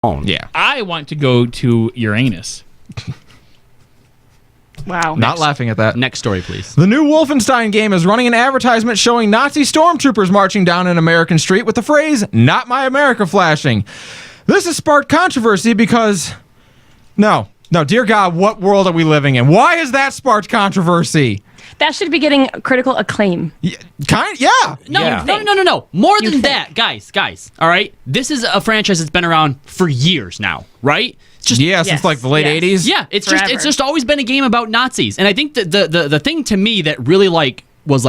Yeah. I want to go to Uranus. Wow. Not laughing at that. Next story, please. The new Wolfenstein game is running an advertisement showing Nazi stormtroopers marching down an American street with the phrase, "Not my America" flashing. This has sparked controversy because... No, dear God, what world are we living in? Why has that sparked controversy? That should be getting critical acclaim. Yeah. No. More than that, guys. All right, this is a franchise that's been around for years now, right? Since like the late 80s. Yeah, it's Forever. just always been a game about Nazis, and I think the thing to me that really was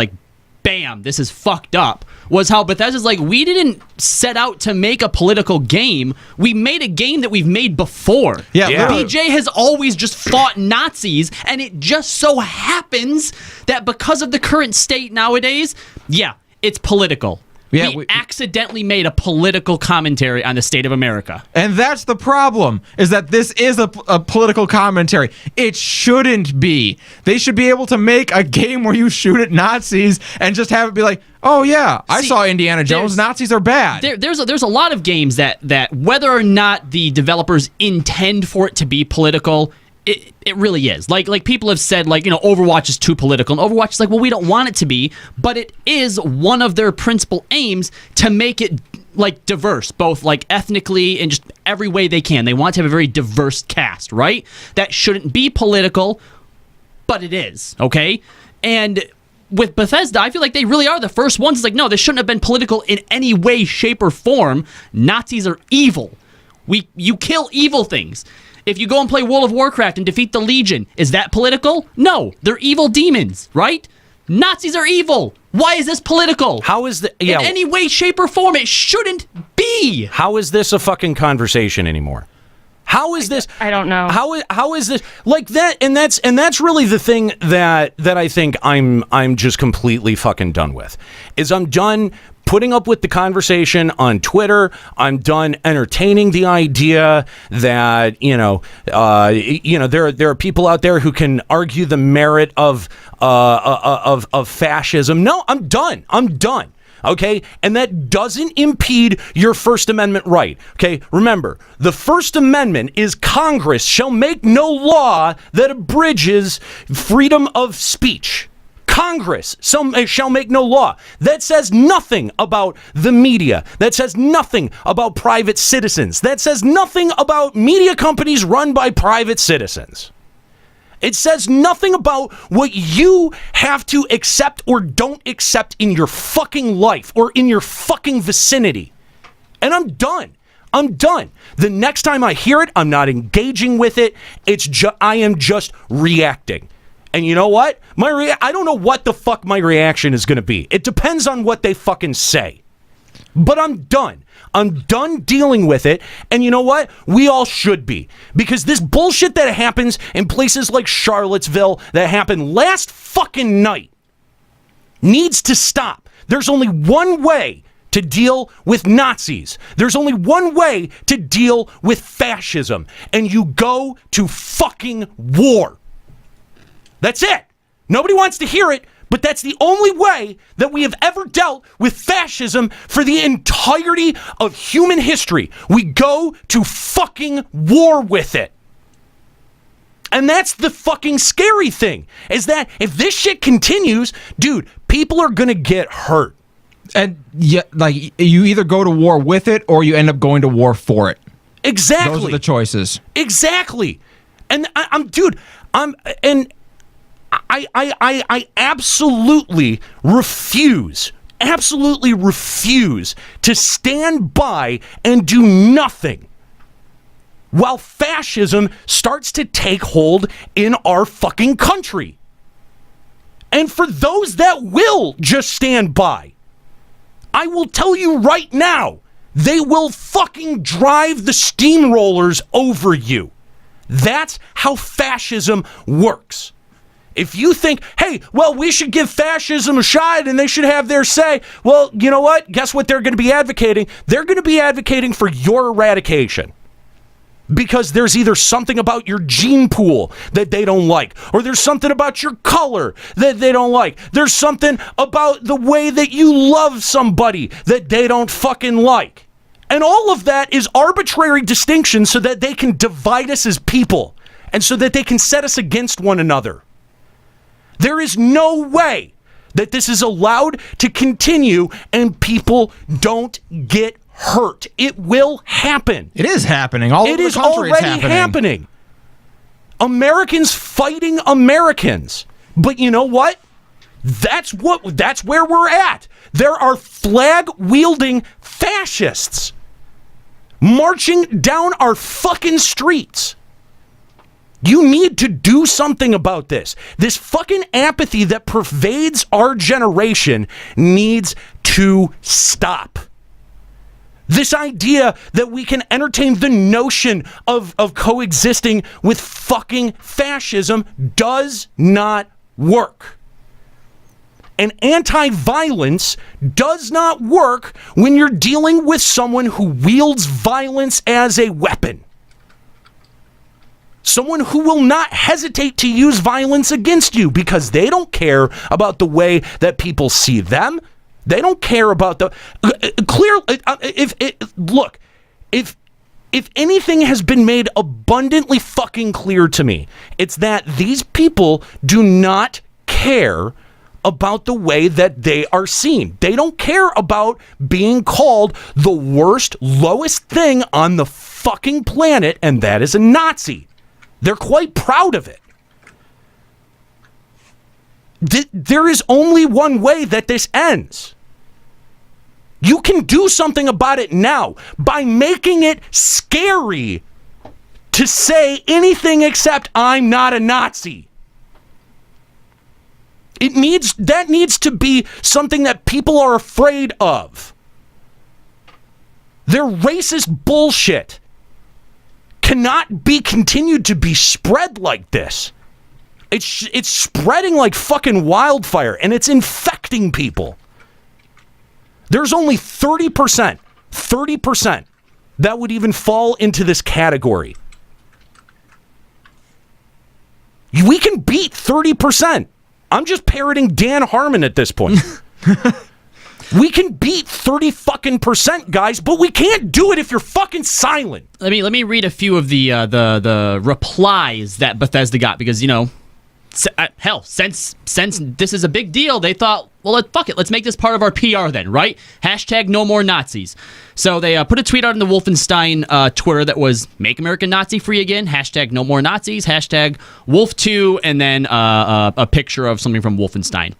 bam, this is fucked up, was how Bethesda's we didn't set out to make a political game. We made a game that we've made before. Yeah. BJ has always just fought Nazis, and it just so happens that because of the current state nowadays, it's political. Yeah, we accidentally made a political commentary on the state of America. And that's the problem, is that this is a political commentary. It shouldn't be. They should be able to make a game where you shoot at Nazis and just have it be like, oh yeah, I saw Indiana Jones. Nazis are bad. There's a lot of games that whether or not the developers intend for it to be political, it really is. Like people have said, Overwatch is too political, and Overwatch is well, we don't want it to be, but it is one of their principal aims to make it diverse, both ethnically and just every way they can. They want to have a very diverse cast, right? That shouldn't be political, but it is, okay? And with Bethesda, I feel like they really are the first ones. It's no, this shouldn't have been political in any way, shape, or form. Nazis are evil. You kill evil things. If you go and play World of Warcraft and defeat the Legion, is that political? No, they're evil demons, right? Nazis are evil. Why is this political? How is the in any way, shape, or form? It shouldn't be. How is this a fucking conversation anymore? How is this? I don't know. How is this that? And that's really the thing that I think I'm just completely fucking done with. Is I'm done putting up with the conversation on Twitter. I'm done entertaining the idea that there are people out there who can argue the merit of fascism. No, I'm done. Okay, and that doesn't impede your First Amendment right. Okay, remember, the First Amendment is Congress shall make no law that abridges freedom of speech. Congress shall make no law. That says nothing about the media. That says nothing about private citizens. That says nothing about media companies run by private citizens. It says nothing about what you have to accept or don't accept in your fucking life or in your fucking vicinity. And I'm done. The next time I hear it, I'm not engaging with it. I am just reacting. And you know what? I don't know what the fuck my reaction is going to be. It depends on what they fucking say. But I'm done. I'm done dealing with it. And you know what? We all should be. Because this bullshit that happens in places like Charlottesville that happened last fucking night needs to stop. There's only one way to deal with Nazis. There's only one way to deal with fascism. And you go to fucking war. That's it. Nobody wants to hear it, but that's the only way that we have ever dealt with fascism for the entirety of human history. We go to fucking war with it. And that's the fucking scary thing, is that if this shit continues, dude, people are gonna get hurt. And you either go to war with it or you end up going to war for it. Exactly. Those are the choices. Exactly. And I absolutely refuse to stand by and do nothing while fascism starts to take hold in our fucking country. And for those that will just stand by, I will tell you right now, they will fucking drive the steamrollers over you. That's how fascism works. If you think, hey, well, we should give fascism a shot and they should have their say, well, you know what? Guess what they're going to be advocating? They're going to be advocating for your eradication. Because there's either something about your gene pool that they don't like, or there's something about your color that they don't like. There's something about the way that you love somebody that they don't fucking like. And all of that is arbitrary distinction so that they can divide us as people and so that they can set us against one another. There is no way that this is allowed to continue and people don't get hurt. It will happen. It is happening. All over the country it's already happening. Americans fighting Americans. But you know what? That's where we're at. There are flag-wielding fascists marching down our fucking streets. You need to do something about this. This fucking apathy that pervades our generation needs to stop. This idea that we can entertain the notion of coexisting with fucking fascism does not work. And anti-violence does not work when you're dealing with someone who wields violence as a weapon. Someone who will not hesitate to use violence against you because they don't care about the way that people see them. They don't care about the if anything has been made abundantly fucking clear to me, it's that these people do not care about the way that they are seen. They don't care about being called the worst, lowest thing on the fucking planet, and that is a Nazi. They're quite proud of it. There is only one way that this ends. You can do something about it now by making it scary to say anything except I'm not a Nazi. That needs to be something that people are afraid of. Their racist bullshit cannot be continued to be spread like this. It's spreading like fucking wildfire, and it's infecting people. There's only 30% that would even fall into this category. We can beat 30%. I'm just parroting Dan Harmon at this point. We can beat 30% guys, but we can't do it if you're fucking silent. Let me read a few of the replies that Bethesda got because, you know, hell, since this is a big deal, they thought, well, fuck it, let's make this part of our PR then, right? Hashtag no more Nazis. So they put a tweet out on the Wolfenstein Twitter that was make America Nazi free again, hashtag no more Nazis, hashtag Wolf2, and then a picture of something from Wolfenstein.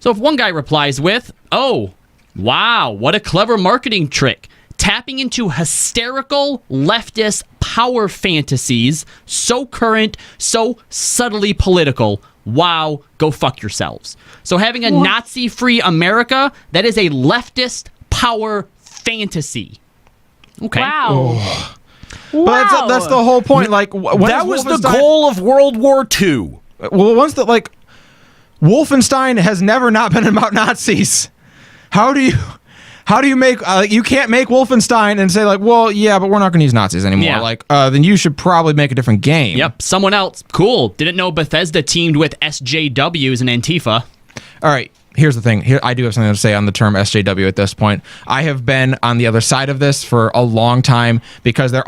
So if one guy replies with, oh, wow, what a clever marketing trick. Tapping into hysterical leftist power fantasies, so current, so subtly political. Wow, go fuck yourselves. So having a Nazi-free America, that is a leftist power fantasy. Okay. Wow. Oh. But that's the whole point. Like that was the goal of World War II. Well, once that Wolfenstein has never not been about Nazis. How do you make you can't make Wolfenstein and say like, well, yeah, but we're not going to use Nazis anymore. Yeah. Like, then you should probably make a different game. Yep. Someone else. Cool. Didn't know Bethesda teamed with SJWs and Antifa. All right. Here's the thing. Here, I do have something to say on the term SJW at this point. I have been on the other side of this for a long time because it's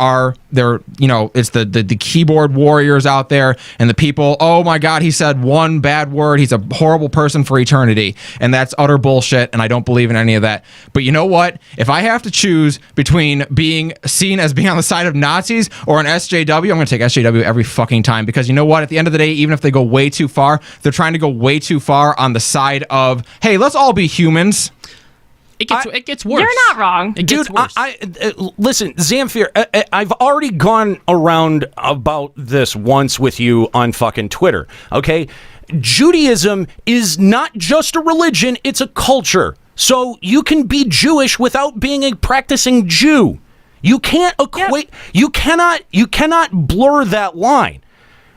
the keyboard warriors out there and the people, oh my God, he said one bad word. He's a horrible person for eternity. And that's utter bullshit. And I don't believe in any of that. But you know what? If I have to choose between being seen as being on the side of Nazis or an SJW, I'm going to take SJW every fucking time because you know what? At the end of the day, even if they go way too far, they're trying to go way too far on the side of, hey, let's all be humans. It gets worse. You're not wrong. It gets worse. Listen, Zamfir, I've already gone around about this once with you on fucking Twitter, okay? Judaism is not just a religion, it's a culture. So you can be Jewish without being a practicing Jew. You can't equate, you cannot blur that line.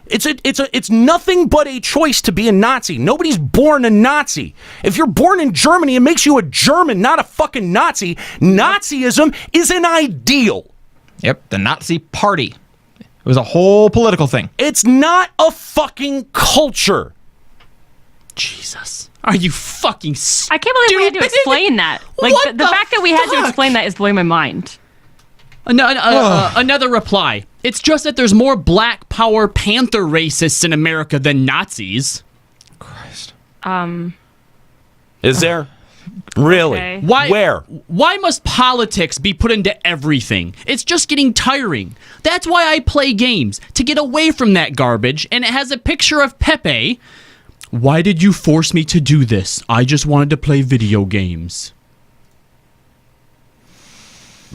It's nothing but a choice to be a Nazi. Nobody's born a Nazi. If you're born in Germany, it makes you a German, not a fucking Nazi. Nazism is an ideal. Yep, the Nazi Party. It was a whole political thing. It's not a fucking culture. Jesus. Are you fucking I can't believe we had to explain that. Like, the fact that we had to explain that is blowing my mind. Another reply. It's just that there's more Black Power Panther racists in America than Nazis. Christ. Is there? Really? Okay. Why must politics be put into everything? It's just getting tiring. That's why I play games, to get away from that garbage, and it has a picture of Pepe. Why did you force me to do this? I just wanted to play video games.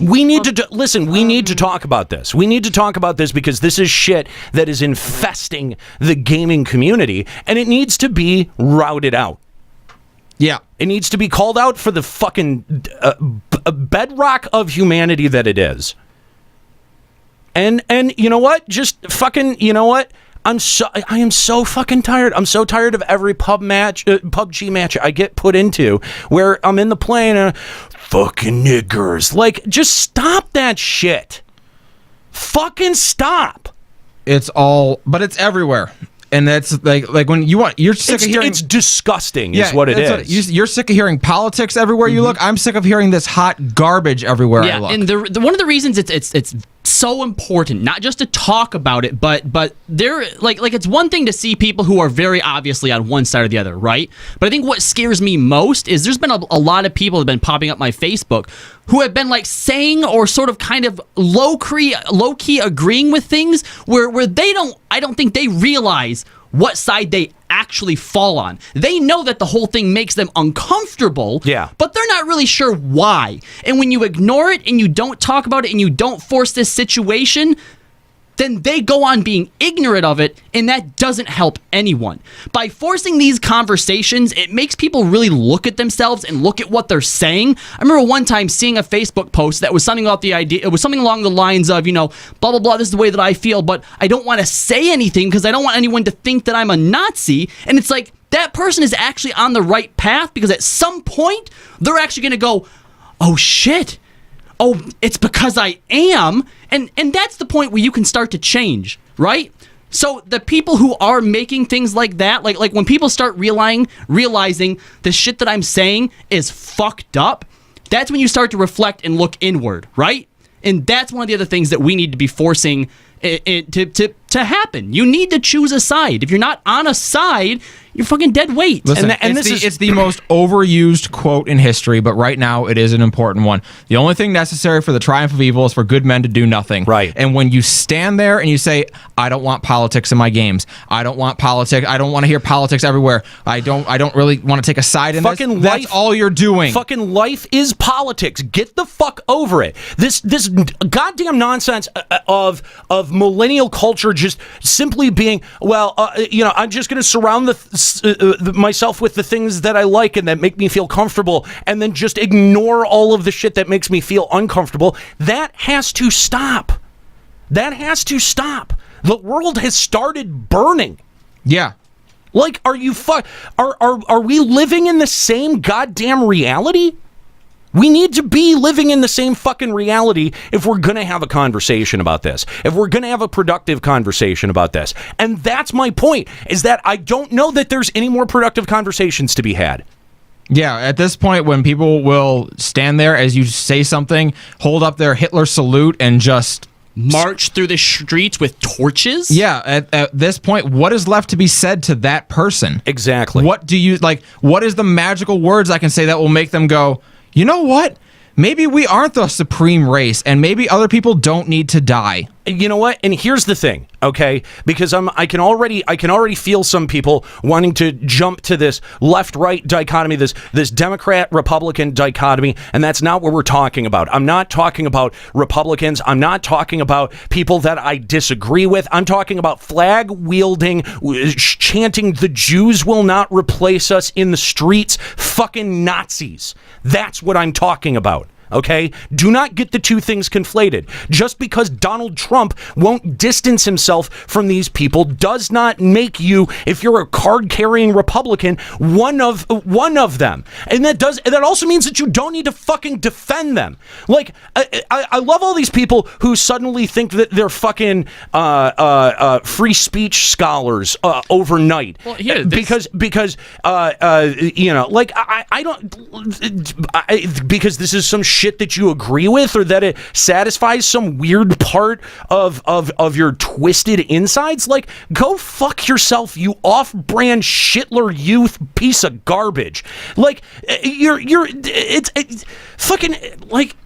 We need to listen. We need to talk about this. We need to talk about this because this is shit that is infesting the gaming community, and it needs to be routed out. Yeah. It needs to be called out for the fucking bedrock of humanity that it is. And you know what? Just fucking, you know what? I am so fucking tired. I'm so tired of every PUBG match I get put into where I'm in the plane and fucking niggers. Like, just stop that shit. Fucking stop. But it's everywhere. And that's like when you're sick of hearing. It's disgusting, is what it is. You're sick of hearing politics everywhere you look. I'm sick of hearing this hot garbage everywhere I look. And one of the reasons it's so important, not just to talk about it, but there like it's one thing to see people who are very obviously on one side or the other, right? But I think what scares me most is there's been a lot of people that have been popping up my Facebook who have been like saying or sort of kind of low key agreeing with things where I don't think they realize what side they actually fall on. They know that the whole thing makes them uncomfortable, but they're not really sure why. And when you ignore it and you don't talk about it and you don't force this situation, then they go on being ignorant of it, and that doesn't help anyone. By forcing these conversations, it makes people really look at themselves and look at what they're saying. I remember one time seeing a Facebook post that was something about the idea, it was something along the lines of, blah, blah, blah, this is the way that I feel, but I don't want to say anything because I don't want anyone to think that I'm a Nazi. And it's like, that person is actually on the right path because at some point, they're actually going to go, oh shit. Oh, it's because I am, and that's the point where you can start to change, right? So the people who are making things like that, like when people start realizing the shit that I'm saying is fucked up, that's when you start to reflect and look inward, right? And that's one of the other things that we need to be forcing it to happen. You need to choose a side. If you're not on a side, you're fucking dead weight. Listen, it's the most overused quote in history, but right now it is an important one. The only thing necessary for the triumph of evil is for good men to do nothing. Right. And when you stand there and you say, I don't want politics in my games. I don't want politics. I don't want to hear politics everywhere. I don't really want to take a side in fucking this. That's all you're doing. Fucking life is politics. Get the fuck over it. This goddamn nonsense of millennial culture just simply being, I'm just going to surround myself with the things that I like and that make me feel comfortable, and then just ignore all of the shit that makes me feel uncomfortable. That has to stop. That has to stop. The world has started burning. Yeah. Like, are we living in the same goddamn reality? We need to be living in the same fucking reality if we're going to have a conversation about this. If we're going to have a productive conversation about this. And that's my point, is that I don't know that there's any more productive conversations to be had. Yeah, at this point, when people will stand there as you say something, hold up their Hitler salute, and just march through the streets with torches? Yeah, at this point, what is left to be said to that person? Exactly. What is the magical words I can say that will make them go, you know what? Maybe we aren't the supreme race, and maybe other people don't need to die. You know what? And here's the thing, okay? Because I can already feel some people wanting to jump to this left-right dichotomy, this Democrat-Republican dichotomy, and that's not what we're talking about. I'm not talking about Republicans. I'm not talking about people that I disagree with. I'm talking about flag-wielding, chanting, the Jews will not replace us in the streets, fucking Nazis. That's what I'm talking about. Okay? Do not get the two things conflated. Just because Donald Trump won't distance himself from these people does not make you, if you're a card-carrying Republican, one of them. And that also means that you don't need to fucking defend them. Like, I love all these people who suddenly think that they're fucing free speech scholars overnight. Well, here, because I don't, because this is some shit shit that you agree with, or that it satisfies some weird part of your twisted insides, like, go fuck yourself, you off-brand Shitler youth piece of garbage. Like, it's fucking, like...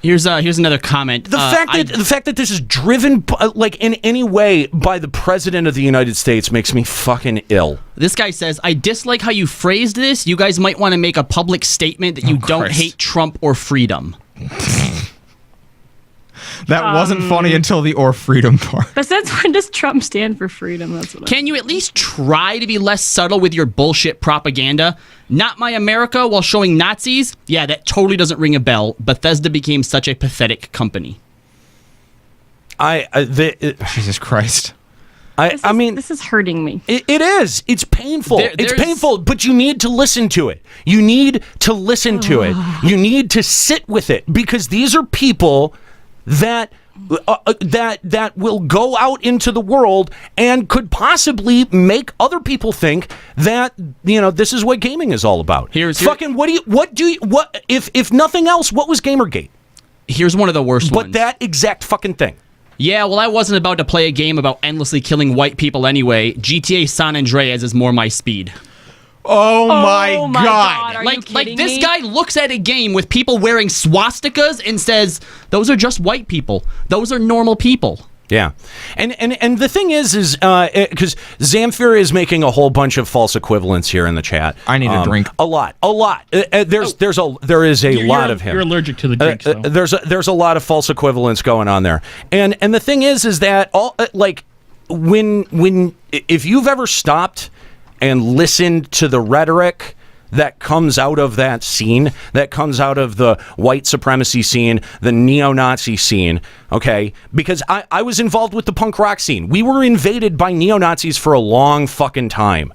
Here's another comment. The fact that this is driven like in any way by the president of the United States makes me fucking ill. This guy says, I dislike how you phrased this. You guys might want to make a public statement that you don't hate Trump or freedom. That wasn't funny until the "or freedom" part. But since when does Trump stand for freedom? That's what. Can you at least try to be less subtle with your bullshit propaganda? Not my America while showing Nazis? Yeah, that totally doesn't ring a bell. Bethesda became such a pathetic company. Jesus Christ. I mean, this is hurting me. It is. It's painful. It's painful, but you need to listen to it. You need to listen to it. You need to sit with it, because these are people that will go out into the world and could possibly make other people think that, you know, this is what gaming is all about. If nothing else, what was Gamergate? Here's one of the worst ones. But that exact fucking thing. Yeah, well, I wasn't about to play a game about endlessly killing white people anyway. GTA San Andreas is more my speed. Oh my God. Are you Like kidding this me? guy looks at a game with people wearing swastikas and says, those are just white people. Those are normal people. Yeah. And the thing is because Zamfir is making a whole bunch of false equivalents here in the chat. I need a drink. A lot. There is a lot of him. You're allergic to the drinks, though. There's a lot of false equivalents going on there. And the thing is that all when if you've ever stopped and listened to the rhetoric that comes out of that scene, that comes out of the white supremacy scene, the neo-Nazi scene, okay? Because I was involved with the punk rock scene. We were invaded by neo-Nazis for a long fucking time.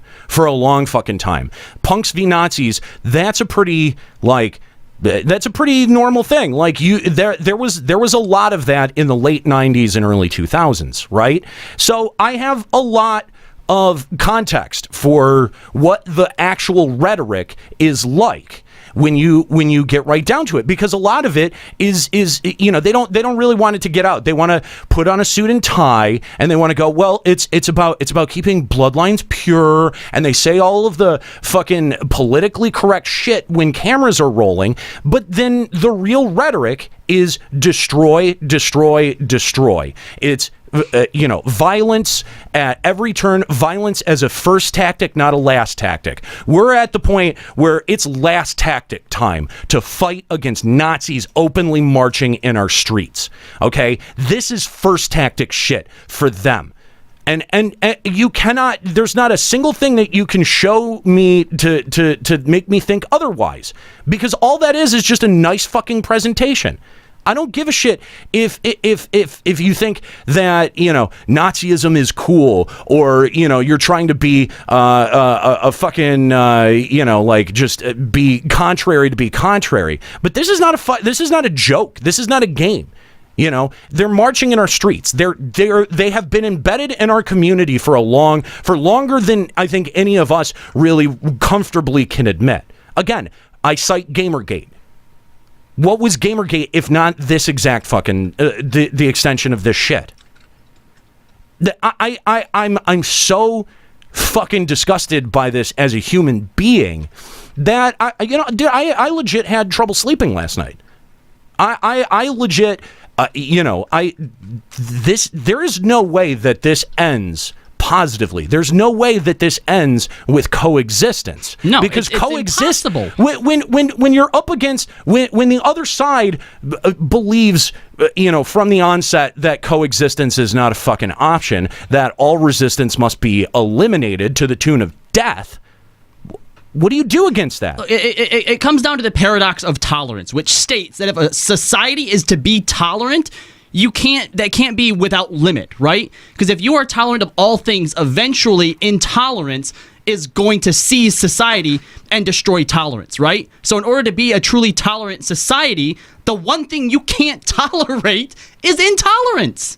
Punks v Nazis, that's a pretty normal thing. Like, there was a lot of that in the late 90s and early 2000s, right? So I have a lot of context for what the actual rhetoric is like when you get right down to it, because a lot of it is you know, they don't really want it to get out. They want to put on a suit and tie, and they want to go, well, it's about keeping bloodlines pure, and they say all of the fucking politically correct shit when cameras are rolling, but then the real rhetoric is destroy, destroy, destroy. It's violence at every turn, violence as a first tactic, not a last tactic. We're at the point where it's last tactic time to fight against Nazis openly marching in our streets. Okay? This is first tactic shit for them. And you cannot, there's not a single thing that you can show me to make me think otherwise. Because all that is just a nice fucking presentation. I don't give a shit if you think that, you know, Nazism is cool, or, you know, you're trying to be a fucking just be contrary to be contrary. But this is not this is not a joke. This is not a game. You know, they're marching in our streets. They have been embedded in our community for longer than I think any of us really comfortably can admit. Again, I cite Gamergate. What was Gamergate if not this exact fucking the extension of this shit? I'm so fucking disgusted by this as a human being that I legit had trouble sleeping last night. I legit there is no way that this ends positively. There's no way that this ends with coexistence. No, because it's impossible. When you're up against when the other side believes from the onset that coexistence is not a fucking option, that all resistance must be eliminated to the tune of death. What do you do against that? It comes down to the paradox of tolerance, which states that if a society is to be tolerant, that can't be without limit, right? Because if you are tolerant of all things, eventually intolerance is going to seize society and destroy tolerance, right? So in order to be a truly tolerant society, the one thing you can't tolerate is intolerance.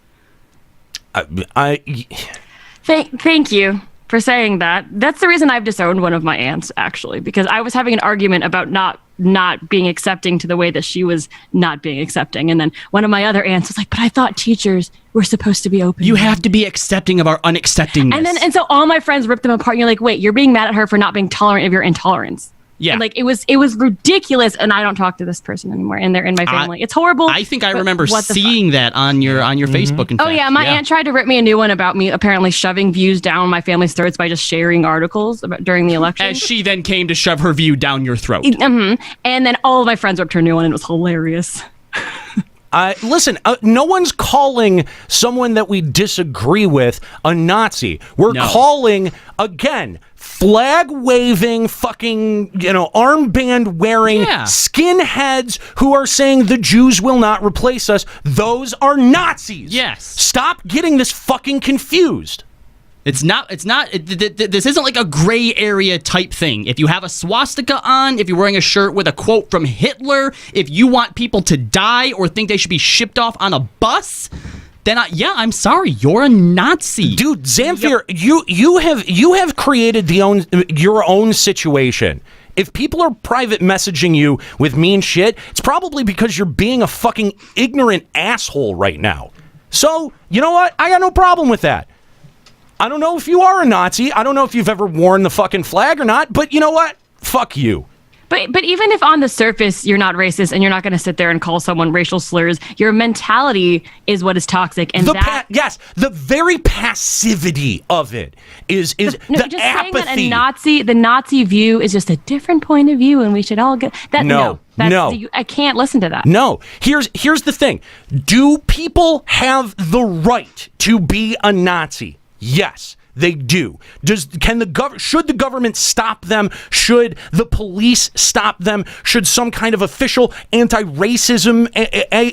Thank you for saying that. That's the reason I've disowned one of my aunts, actually, because I was having an argument about not not being accepting to the way that she was not being accepting. And then one of my other aunts was like, but I thought teachers were supposed to be open. You have to be accepting of our unacceptingness. And so all my friends ripped them apart. And you're like, wait, you're being mad at her for not being tolerant of your intolerance. Yeah. And like it was ridiculous. And I don't talk to this person anymore. And they're in my family. It's horrible. I think I remember seeing that on your Facebook. In fact. Oh yeah, my aunt tried to rip me a new one about me apparently shoving views down my family's throats by just sharing articles during the election. As she then came to shove her view down your throat. And then all of my friends ripped her new one, and it was hilarious. Listen, no one's calling someone that we disagree with a Nazi. We're calling, again, flag-waving, fucking, armband-wearing skinheads who are saying the Jews will not replace us. Those are Nazis. Yes. Stop getting this fucking confused. This isn't like a gray area type thing. If you have a swastika on, if you're wearing a shirt with a quote from Hitler, if you want people to die or think they should be shipped off on a bus, then I'm sorry, you're a Nazi. Dude, Zamfir, you have created your own situation. If people are private messaging you with mean shit, it's probably because you're being a fucking ignorant asshole right now. So, you know what? I got no problem with that. I don't know if you are a Nazi. I don't know if you've ever worn the fucking flag or not, but you know what? Fuck you. But even if on the surface you're not racist and you're not going to sit there and call someone racial slurs, your mentality is what is toxic, and the very passivity of it is the just apathy. Saying that the Nazi view is just a different point of view, and we should all get that. No. I can't listen to that. No. Here's the thing. Do people have the right to be a Nazi? Yes, they do. Should the government stop them? Should the police stop them? Should some kind of official anti-racism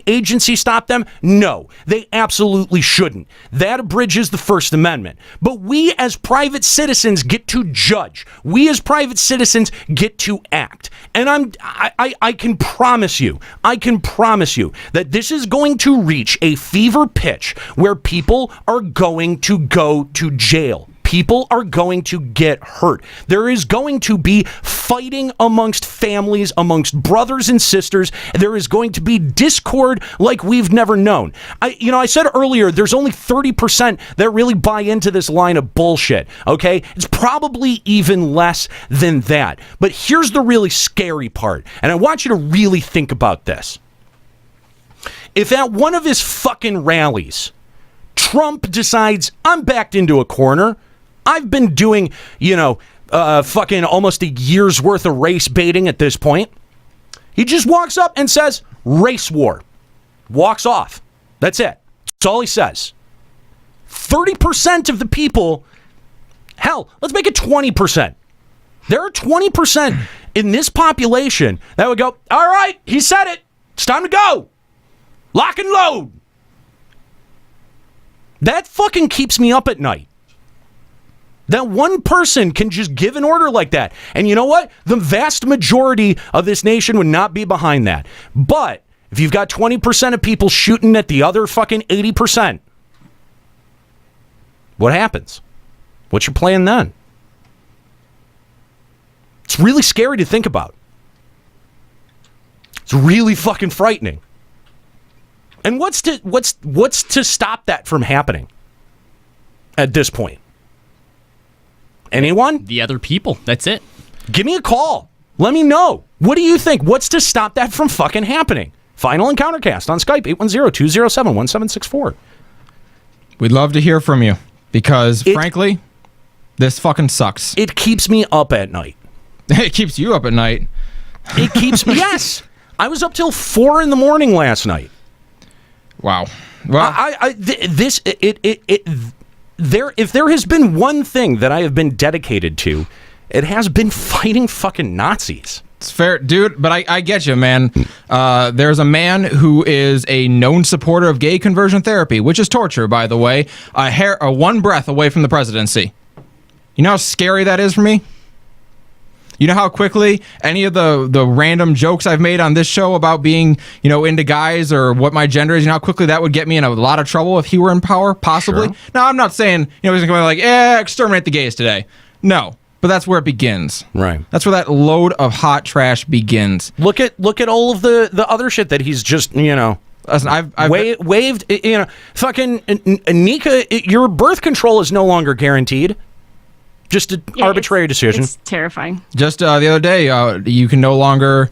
agency stop them? No, they absolutely shouldn't. That abridges the First Amendment. But we as private citizens get to judge. We as private citizens get to act. And I can promise you that this is going to reach a fever pitch where people are going to go to jail. People are going to get hurt. There is going to be fighting amongst families, amongst brothers and sisters. There is going to be discord like we've never known. I said earlier, there's only 30% that really buy into this line of bullshit, okay? It's probably even less than that. But here's the really scary part, and I want you to really think about this. If at one of his fucking rallies, Trump decides, I'm backed into a corner. I've been doing, fucking almost a year's worth of race baiting at this point. He just walks up and says, race war. Walks off. That's it. That's all he says. 30% of the people, hell, let's make it 20%. There are 20% in this population that would go, all right, he said it. It's time to go. Lock and load. That fucking keeps me up at night. That one person can just give an order like that. And you know what? The vast majority of this nation would not be behind that. But if you've got 20% of people shooting at the other fucking 80%, what happens? What's your plan then? It's really scary to think about. It's really fucking frightening. And what's to stop that from happening at this point? Anyone? The other people. That's it. Give me a call. Let me know. What do you think? What's to stop that from fucking happening? Final Encountercast on Skype, 810-207-1764. We'd love to hear from you because, frankly, this fucking sucks. It keeps me up at night. It keeps you up at night. It keeps me... Yes. I was up till 4 a.m. last night. Wow. Well, if there has been one thing that I have been dedicated to, it has been fighting fucking Nazis. It's fair, dude, but I get you, man. There's a man who is a known supporter of gay conversion therapy, which is torture, by the way, one breath away from the presidency. You know how scary that is for me? You know how quickly any of the random jokes I've made on this show about being, into guys or what my gender is, you know how quickly that would get me in a lot of trouble if he were in power, possibly? Sure. Now, I'm not saying, he's going to be like, exterminate the gays today. No. but that's where it begins. Right. That's where that load of hot trash begins. Look at all of the other shit that he's just, Listen, I've waived, fucking Nika, your birth control is no longer guaranteed. Just an arbitrary decision. It's terrifying. Just the other day, you can no longer.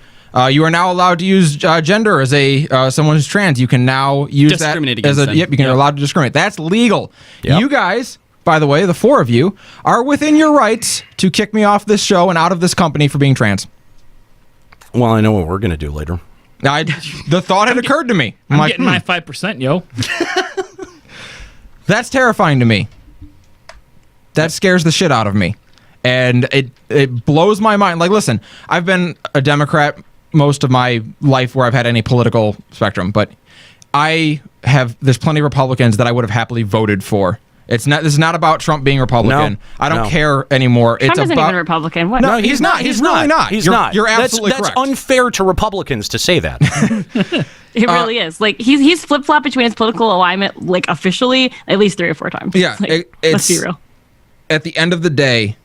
You are now allowed to use gender as a someone who's trans. You can now use that Discriminate as against them. Yep, you can allowed to discriminate. That's legal. Yep. You guys, by the way, the four of you are within your rights to kick me off this show and out of this company for being trans. Well, I know what we're gonna do later. The thought had occurred to me. I'm like, getting my 5%, yo. That's terrifying to me. That scares the shit out of me. And it blows my mind. Like, listen, I've been a Democrat most of my life where I've had any political spectrum, but there's plenty of Republicans that I would have happily voted for. This is not about Trump being Republican. No, I don't care anymore. Trump it's isn't about even a Republican. What? No, he's not. He's really not. He's You're- not. You're absolutely that's correct. unfair to Republicans to say that. It really is. Like he's flip flop between his political alignment, like officially, at least 3 or 4 times. Yeah, Like, let's be real. At the end of the day,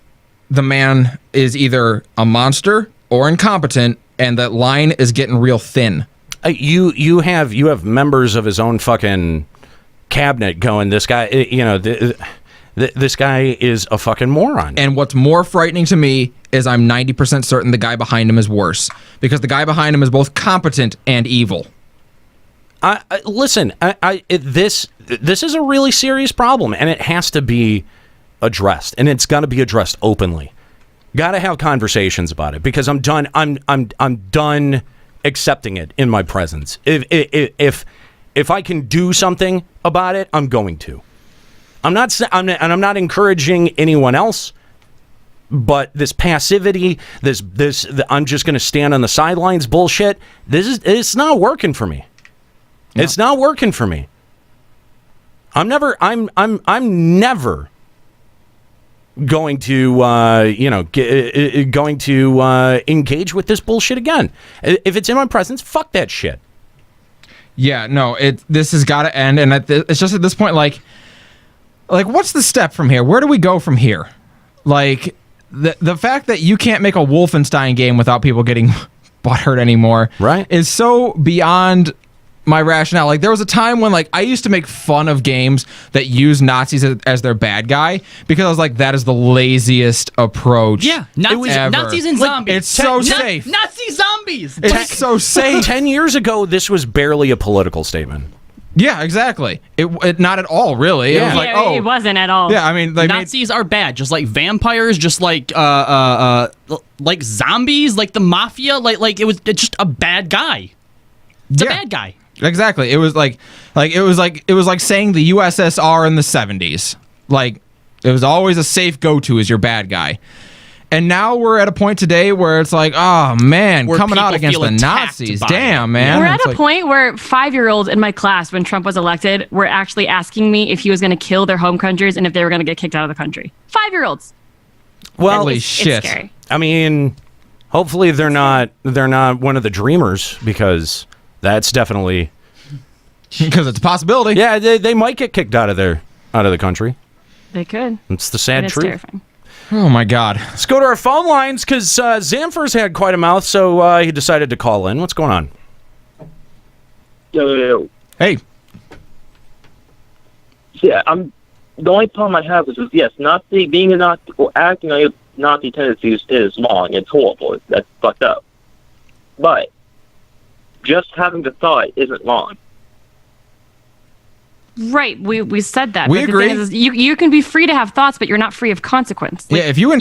the man is either a monster or incompetent, and that line is getting real thin. You have members of his own fucking cabinet going, this guy, this guy is a fucking moron. And what's more frightening to me is I'm 90% certain the guy behind him is worse, because the guy behind him is both competent and evil. Listen, this is a really serious problem, and it has to be addressed, and it's got to be addressed openly. Got to have conversations about it, because I'm done. I'm done accepting it in my presence. If I can do something about it, I'm going to. I'm not encouraging anyone else. But this passivity, this I'm just going to stand on the sidelines bullshit. It's not working for me. No. It's not working for me. I'm never going to going to engage with this bullshit again. If it's in my presence, fuck that shit. Yeah, no, this has got to end, and it's just at this point, like what's the step from here? Where do we go from here? Like the fact that you can't make a Wolfenstein game without people getting butthurt anymore, right, is so beyond my rationale. Like, there was a time when, like, I used to make fun of games that use Nazis as their bad guy, because I was like, that is the laziest approach. Yeah, Nazis and zombies. It's so safe. Nazi zombies. It's so safe. 10 years ago, this was barely a political statement. Yeah, exactly. It not at all, really. Yeah. It was like, it wasn't at all. Yeah, I mean, like, Nazis are bad, just like vampires, just like zombies, like the mafia. Like it was just a bad guy. It's a bad guy. Exactly. It was like saying the USSR in the 70s. Like, it was always a safe go-to as your bad guy. And now we're at a point today where it's like, oh man, where coming out people against feel the attacked Nazis. by Damn, it. man. We're at It's a like, point where 5-year-olds in my class, when Trump was elected, were actually asking me if he was going to kill their home countries and if they were going to get kicked out of the country. 5-year-olds. Well, holy It's shit. scary. I mean, hopefully they're not one of the dreamers, because that's definitely because it's a possibility. Yeah, they might get kicked out of the country. They could. It's the sad And it's truth. terrifying. Oh my God. Let's go to our phone lines, because Zamfir's had quite a mouth, so he decided to call in. What's going on? Yo. Hey. Yeah, the only problem I have is yes, Nazi, being a Nazi or acting on Nazi tendencies is wrong. It's horrible. That's fucked up. But just having the thought isn't wrong. Right, we said that. We but agree. The thing is, you can be free to have thoughts, but you're not free of consequence. Like, Yeah, if you Right.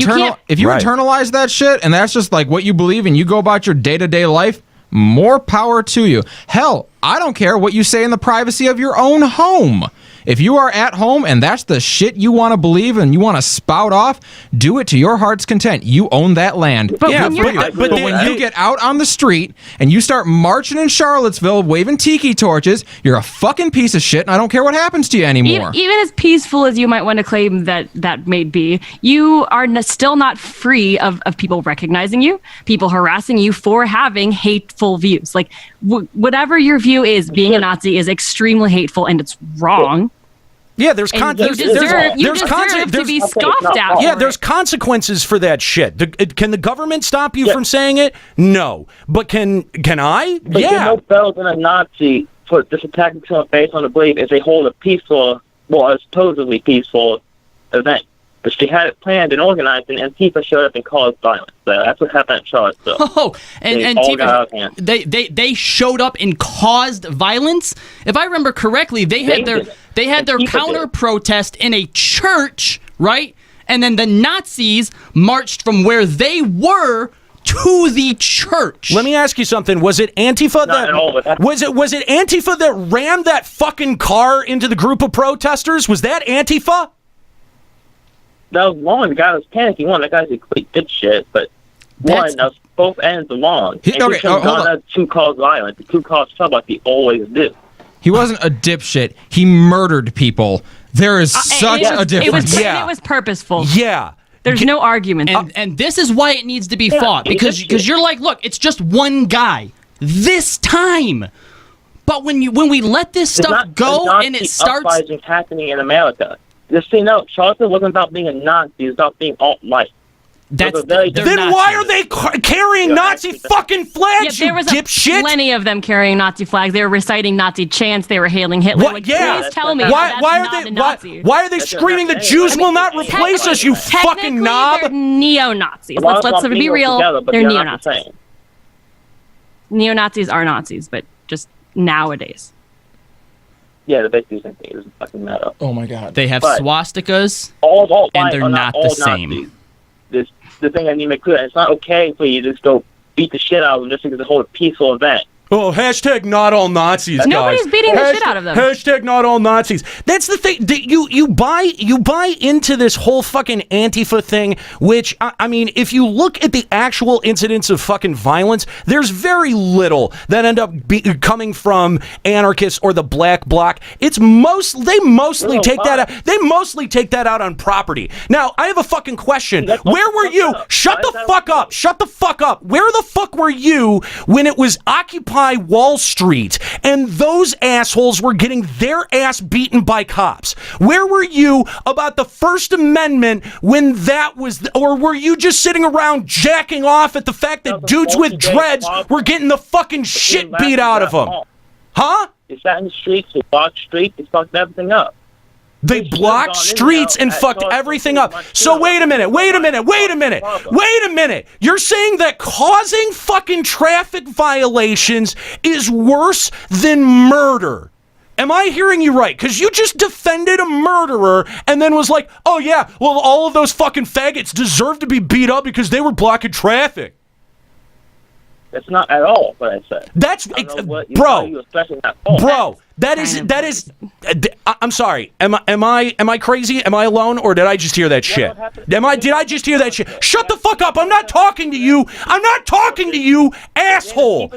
internalize that shit, and that's just like what you believe, and you go about your day-to-day life, more power to you. Hell, I don't care what you say in the privacy of your own home. If you are at home and that's the shit you want to believe and you want to spout off, do it to your heart's content. You own that land. But Yeah, when you're- but when you get out on the street and you start marching in Charlottesville waving tiki torches, you're a fucking piece of shit, and I don't care what happens to you anymore. Even as peaceful as you might want to claim that may be, you are still not free of people recognizing you, people harassing you for having hateful views. Like, whatever your view is, being a Nazi is extremely hateful and it's wrong. Yeah, there's You deserve to be scoffed at. Yeah, for there's it. consequences for that shit. Can the government stop you from saying it? No. But can I? But you're no better than a Nazi for just attacking someone based on the belief if they hold a peaceful, well, a supposedly peaceful event. But she had it planned and organized, and Antifa showed up and caused violence. So that's what happened at Charlottesville. Oh, and all got out of hand. they showed up and caused violence. If I remember correctly, they had their Antifa counter did. protest in a church, right? And then the Nazis marched from where they were to the church. Let me ask you something. Was it Antifa Not at all, but that- was it Antifa that rammed that fucking car into the group of protesters? Was that Antifa? That was long. The guy was panicking. That guy's a complete dipshit. But That's- that was both ends along. Okay, hold on. That two caused violence. The two caused trouble like they always do. He wasn't a dipshit. He murdered people. There is such a difference. Yeah. It was purposeful. Yeah. There's no argument. And this is why it needs to be fought, he because did shit. you're like, look, it's just one guy this time. But when we let this stuff go and it starts, uprisings happening in America. Just so you know, Charlottesville wasn't about being a Nazi. It was about being alt-right. that's they're Then Nazis. why are they carrying Nazi fucking yeah, flags, there you was dipshit? plenty of them carrying Nazi flags. They were reciting Nazi chants. They were hailing Hitler. What? Like, Yeah. Please tell me Why how are that's not they a Nazi. why are they That's screaming the not- Jews I mean, will not replace us, you fucking Technically, knob? they're neo-Nazis. A lot Let's of be people real. together, but they're not the neo-Nazis. same. Neo-Nazis are Nazis, but just nowadays. Yeah, the basically same thing. It doesn't fucking matter. Oh my god. They have But- swastikas. All And white they're are not the all same. Nazis. This the thing I need to make clear. It's not okay for you to just go beat the shit out of them just because they hold a peaceful event. Oh, hashtag not all Nazis, guys. Nobody's beating the shit out of them. Hashtag not all Nazis. That's the thing. You buy into this whole fucking Antifa thing, which, I mean, if you look at the actual incidents of fucking violence, there's very little that end up coming from anarchists or the black bloc. They mostly take that out on property. Now, I have a fucking question. That's Where were fucked you? up. Shut Why the is that fuck fucked up. Shut the fuck up. Where the fuck were you when it was Occupy Wall Street and those assholes were getting their ass beaten by cops? Where were you about the First Amendment when that was, or were you just sitting around jacking off at the fact that dudes with dreads were getting the fucking shit beat out of them? Huh? They sat in the streets, they blocked streets, they fucked everything up. They blocked streets and fucked everything up. So wait a minute. You're saying that causing fucking traffic violations is worse than murder? Am I hearing you right? Because you just defended a murderer and then was like, oh yeah, well, all of those fucking faggots deserve to be beat up because they were blocking traffic. That's not at all what I said. That's, I don't know what bro. you especially that fault. Bro, that is. I'm sorry. Am I crazy? Am I alone, or did I just hear that shit? Did I just hear that shit? Shut the fuck up! I'm not talking to you. Asshole.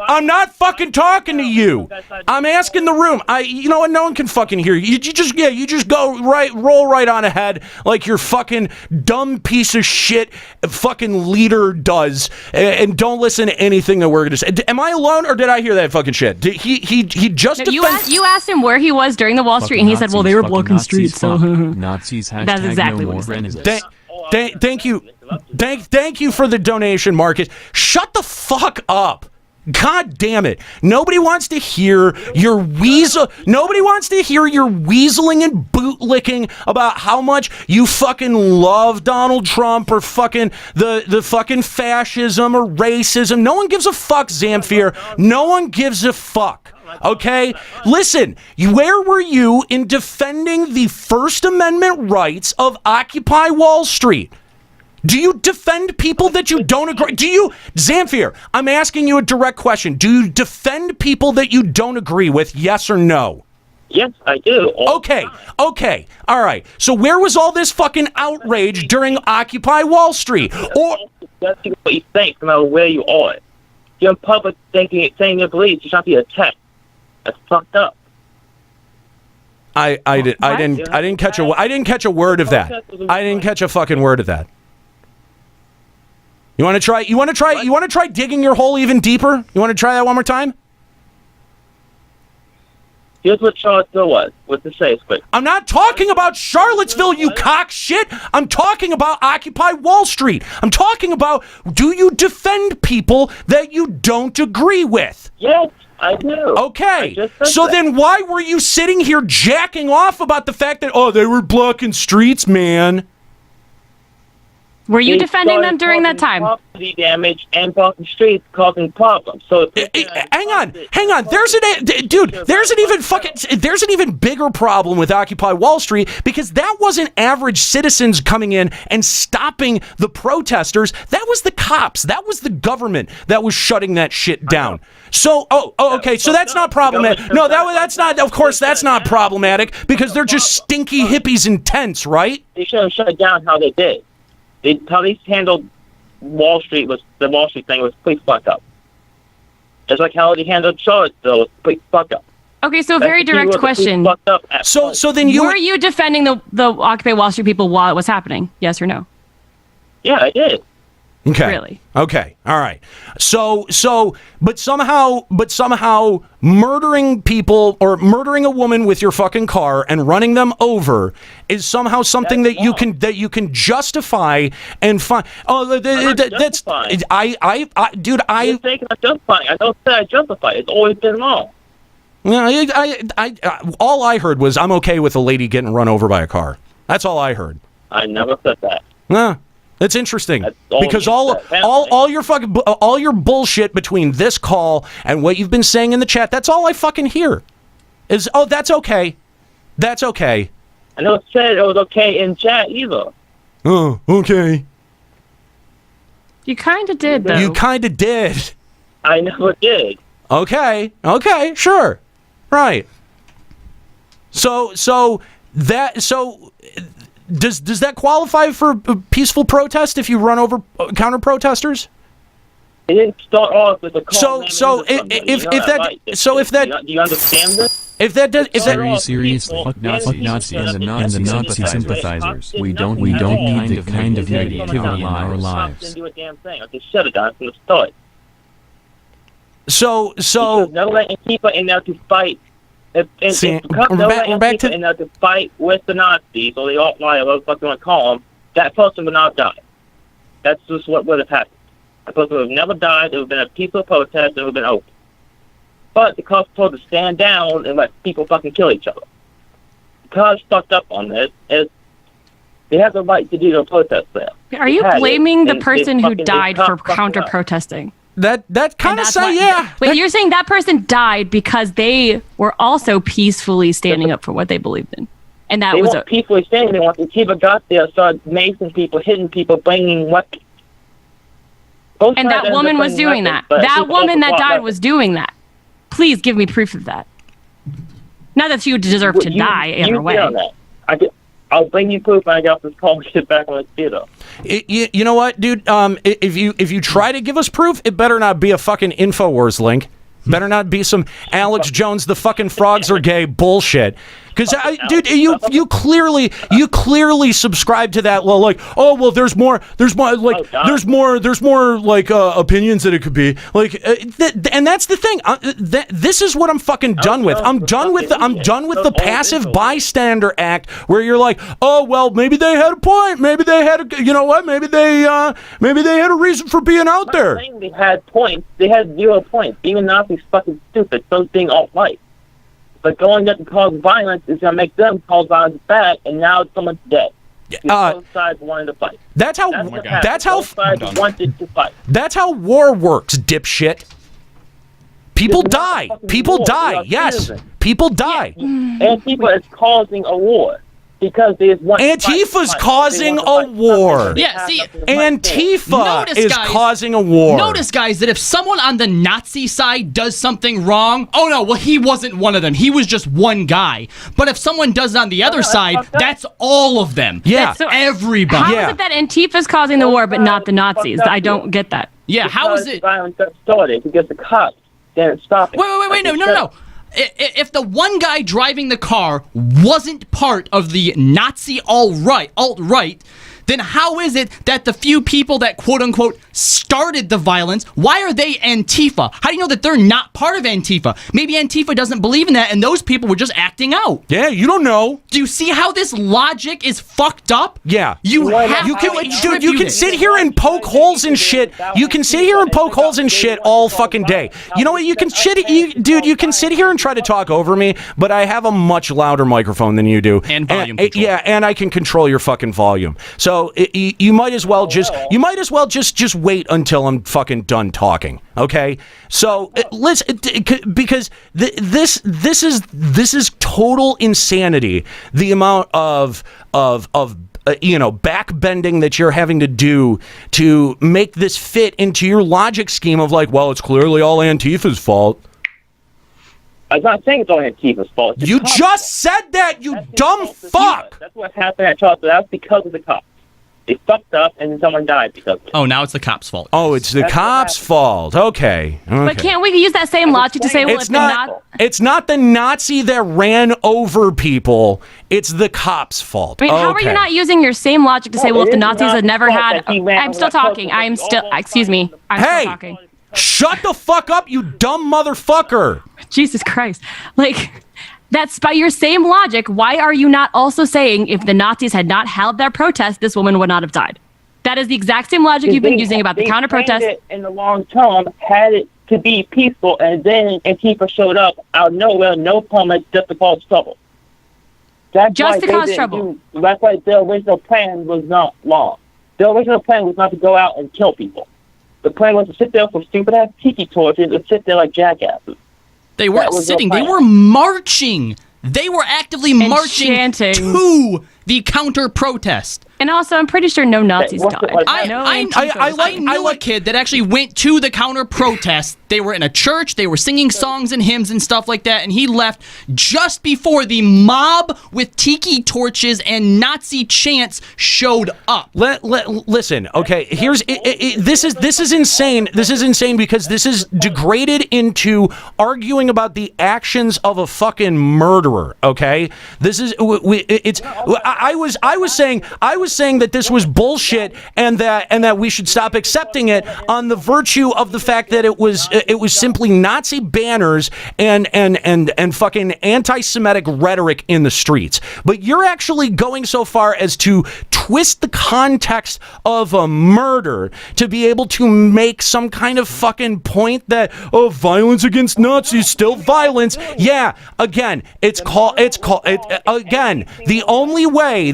I'm not fucking talking to you. I'm asking the room. You know what? No one can fucking hear you. You just roll right on ahead like your fucking dumb piece of shit fucking leader does, and don't listen to anything that we're gonna say. Am I alone, or did I hear that fucking shit? He just You asked him where he was during the Wall Street, and he said, "Well, they were blocking streets." So Nazis. That's exactly what he said. Thank you for the donation, Marcus. Shut the fuck up. God damn it. Nobody wants to hear your Nobody wants to hear your weaseling and bootlicking about how much you fucking love Donald Trump or fucking the fucking fascism or racism. No one gives a fuck, Zamfir. No one gives a fuck. Okay? Listen, where were you in defending the First Amendment rights of Occupy Wall Street? Do you defend people that you don't agree? Zamfir, I'm asking you a direct question. Do you defend people that you don't agree with, yes or no? Yes, I do. Okay, all right. So where was all this fucking outrage during Occupy Wall Street? Or That's what you think, no matter where you are. You're in public saying your beliefs, you should not be attacked. That's fucked up. I didn't catch a word of that. I didn't catch a fucking word of that. You want to try digging your hole even deeper? You want to try that one more time? Here's what Charlottesville was with the safe split. I'm not talking about Charlottesville, you cock shit. I'm talking about Occupy Wall Street. I'm talking about, do you defend people that you don't agree with? Yes, I do. Okay, so then why were you sitting here jacking off about the fact that, oh, they were blocking streets, man? Were you defending them during that time? Property damage and blocking streets causing problems. So hang on. There's an even bigger problem with Occupy Wall Street, because that wasn't average citizens coming in and stopping the protesters. That was the cops. That was the government that was shutting that shit down. So, okay. So that's not problematic. No, that's not. Of course, that's not problematic, because they're just stinky hippies in tents, right? They should have shut it down how they did. How they handled the Wall Street thing was pretty fucked up. Just like how they handled Charlottesville was pretty fucked up. Okay, so a very direct question. So then were you defending the Occupy Wall Street people while it was happening? Yes or no? Yeah, I did. Okay. Really? Okay. All right. But somehow murdering people or murdering a woman with your fucking car and running them over is somehow something that you can justify and find. Oh, that's fine. Dude, You're saying I'm justifying. I don't say I justify. It's always been wrong. All I heard was I'm okay with a lady getting run over by a car. That's all I heard. I never said that. Nah. That's interesting, because all your bullshit between this call and what you've been saying in the chat, that's all I fucking hear is, oh, that's okay. That's okay. I never said it was okay in chat either. Oh, okay. You kind of did, though. You kind of did. I never did. Okay, sure. Right. So Does that qualify for a peaceful protest if you run over counter protesters? It didn't start off with a call. If that do you understand this? If that does, if that seriously, fuck Nazi and the Nazi sympathizers. We don't need the kind of negativity in our lives. Didn't do a damn thing. I just shut it down from the start. So never let Antifa in there to fight. If we're back to in there to fight with the Nazis, or the alt-right, or whatever the fuck you want to call them, that person would not die. That's just what would have happened. That person would have never died. It would have been a peaceful protest. It would have been open. But the cops told to stand down and let people fucking kill each other. The cops fucked up on this. They have the right to do their protest there. Are you blaming the person who died for counter-protesting? That kind of say, yeah. Wait, you're saying that person died because they were also peacefully standing up for what they believed in, and that they was weren't peacefully standing. Once the Antifa got there, started macing people, hitting people, bringing weapons. And that woman was doing that. That woman that died was doing that. Please give me proof of that. Not that she would deserve to die either way. I'll bring you proof when I get off this call and get back on the theater. You know what, dude? If you try to give us proof, it better not be a fucking InfoWars link. Better not be some Alex Jones, the fucking frogs are gay bullshit. Because, dude, you clearly subscribe to that. Well, like, oh well, there's more opinions that it could be like, and that's the thing. This is what I'm fucking done with. I'm done with the passive bystander act, where you're like, oh well, maybe they had a point. Maybe they had maybe they had a reason for being out there. I'm saying they had points. They had 0 points. Even Nazis fucking stupid. So being alt-right. But going up to cause violence is going to make them cause violence back, and now someone's dead. Both sides wanted to fight. That's how both sides wanted to fight. That's how war works, dipshit. People die. People die. Yes, people die. Antifa is causing a war. Because Antifa's causing a war. Yeah, see, Antifa is causing a war. Notice, guys, that if someone on the Nazi side does something wrong, oh no, well, he wasn't one of them. He was just one guy. But if someone does it on the other side, that's all of them. Yeah, so everybody. How is it that Antifa's causing the war, but not the Nazis? I don't get that. Yeah, how is it? Violence got started because the cops didn't stop it. Wait, no. If the one guy driving the car wasn't part of the Nazi alt-right, then how is it that the few people that quote-unquote started the violence, why are they Antifa? How do you know that they're not part of Antifa? Maybe Antifa doesn't believe in that, and those people were just acting out. Yeah, you don't know. Do you see how this logic is fucked up? Yeah. You have You to can, dude, attribute you can it. sit here and poke holes in shit. You can sit here and poke holes in shit all fucking day. You know what? You can dude, you can sit here and try to talk over me, but I have a much louder microphone than you do. And volume control. Yeah, and I can control your fucking volume. So you might as well just wait until I'm fucking done talking. Okay? So listen, because this is total insanity. The amount of backbending that you're having to do to make this fit into your logic scheme of like, well, it's clearly all Antifa's fault. I'm not saying it's all Antifa's fault. You just said that, you dumb fuck! That's what happened at Charleston. That was because of the cops. They fucked up and someone died because of it. Oh, now it's the cops' fault. Oh, it's the cops' fault. Okay. But can't we use that same logic to say, well, It's not the Nazi that ran over people. It's the cops' fault. I mean, how are you not using your same logic to say, well, if the Nazis had never had... I'm still talking. Excuse me. I'm still talking. Shut the fuck up, you dumb motherfucker. Jesus Christ. Like, that's by your same logic. Why are you not also saying if the Nazis had not held their protest, this woman would not have died? That is the exact same logic you've been using about the counter-protest. In the long term, had it to be peaceful, and then Antifa showed up out of nowhere, no comment, just to cause trouble. That's just to cause trouble. That's why their original plan was not long. Their original plan was not to go out and kill people. The plan was to sit there for stupid-ass tiki torches and sit there like jackasses. They weren't sitting. They were marching. They were actively marching chanting to the counter-protest. And also, I'm pretty sure no Nazis died. I knew a kid that actually went to the counter-protest. They were in a church. They were singing songs and hymns and stuff like that. And he left just before the mob with tiki torches and Nazi chants showed up. Listen, okay. Here's this is insane. This is insane because this is degraded into arguing about the actions of a fucking murderer. Okay, this is I was saying that this was bullshit and that we should stop accepting it on the virtue of the fact that it was simply Nazi banners and fucking anti-Semitic rhetoric in the streets. But you're actually going so far as to twist the context of a murder to be able to make some kind of fucking point that violence against Nazis still violence. Yeah, again, again, the only way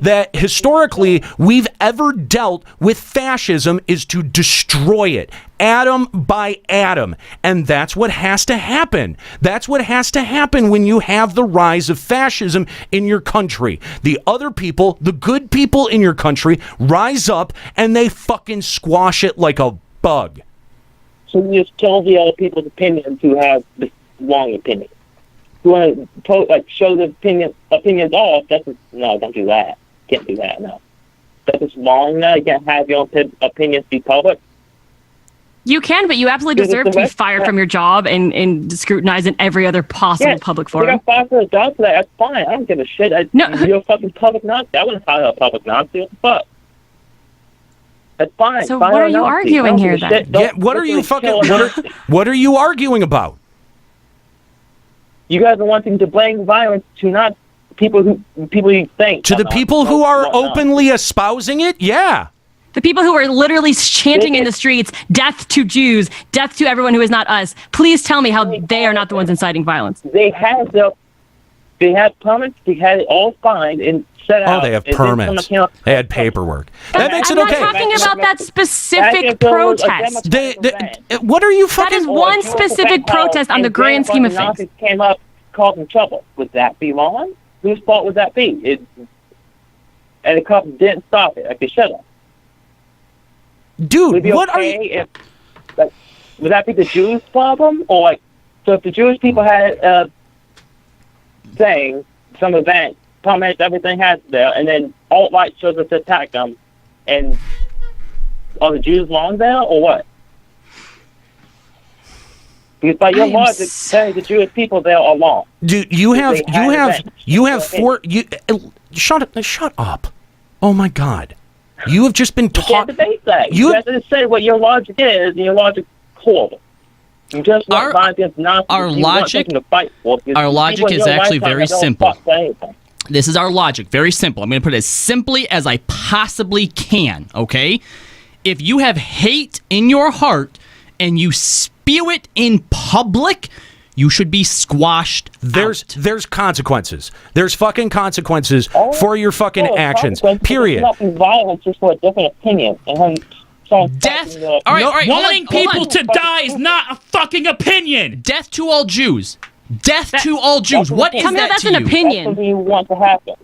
that historically we've ever dealt with fascism is to destroy it, atom by atom. And that's what has to happen. That's what has to happen when you have the rise of fascism in your country. The other people, the good people in your country, rise up and they fucking squash it like a bug. So you just kill the other people's opinions who have the wrong opinion. You want to show the opinions off? No, don't do that. Can't do that. No, that's wrong. No, you can't have your own opinions be public. You can, but you absolutely deserve to be fired from your job and scrutinized in every other possible public forum. If I got fired from a job for that, that's fine. I don't give a shit. You're a fucking public Nazi. I wouldn't hire a public Nazi. What the fuck? That's fine. So what are you arguing here then? Yeah, what are you arguing about? You guys are wanting to blame violence to not people you think. To the people who are openly espousing it? Yeah. The people who are literally chanting in the streets, death to Jews, death to everyone who is not us. Please tell me how they are not the ones inciting violence. They had permits, they had it all signed and set out. Oh, they have permits. They had paperwork. That makes it okay. I'm not talking about that specific protest. What are you fucking... That is one specific protest on the grand scheme of things. Nazis came up causing trouble. Would that be wrong? Whose fault would that be? And the cops didn't stop it like they should have. Dude, what are you... Would that be the Jews' problem? Or so if the Jewish people had some event, comments, everything had there, and then alt-right shows up to attack them, and are the Jews wrong there, or what? Because by your logic, saying the Jewish people there are wrong. Dude, you have four... Shut up. Oh my God. You have just been You can't taught. debate that. You have to say what your logic is, and your logic horrible. You just want violence against Nazis. Our You want logic, something to fight for, because our logic people in is your actually lifetime very that don't simple. fuck for anything. This is our logic. Very simple. I'm going to put it as simply as I possibly can, okay? If you have hate in your heart and you spew it in public, you should be squashed There's consequences. There's fucking consequences Oh, for your fucking actions. consequences, Period. It's not violence just for a different opinion. And when someone's Death. fucking the- All right, all right. Wanting hold on. people to die is not a fucking opinion. Death to all Jews. Death to all Jews. What is Tell me that that's to an you? That's opinion. something you want to happen.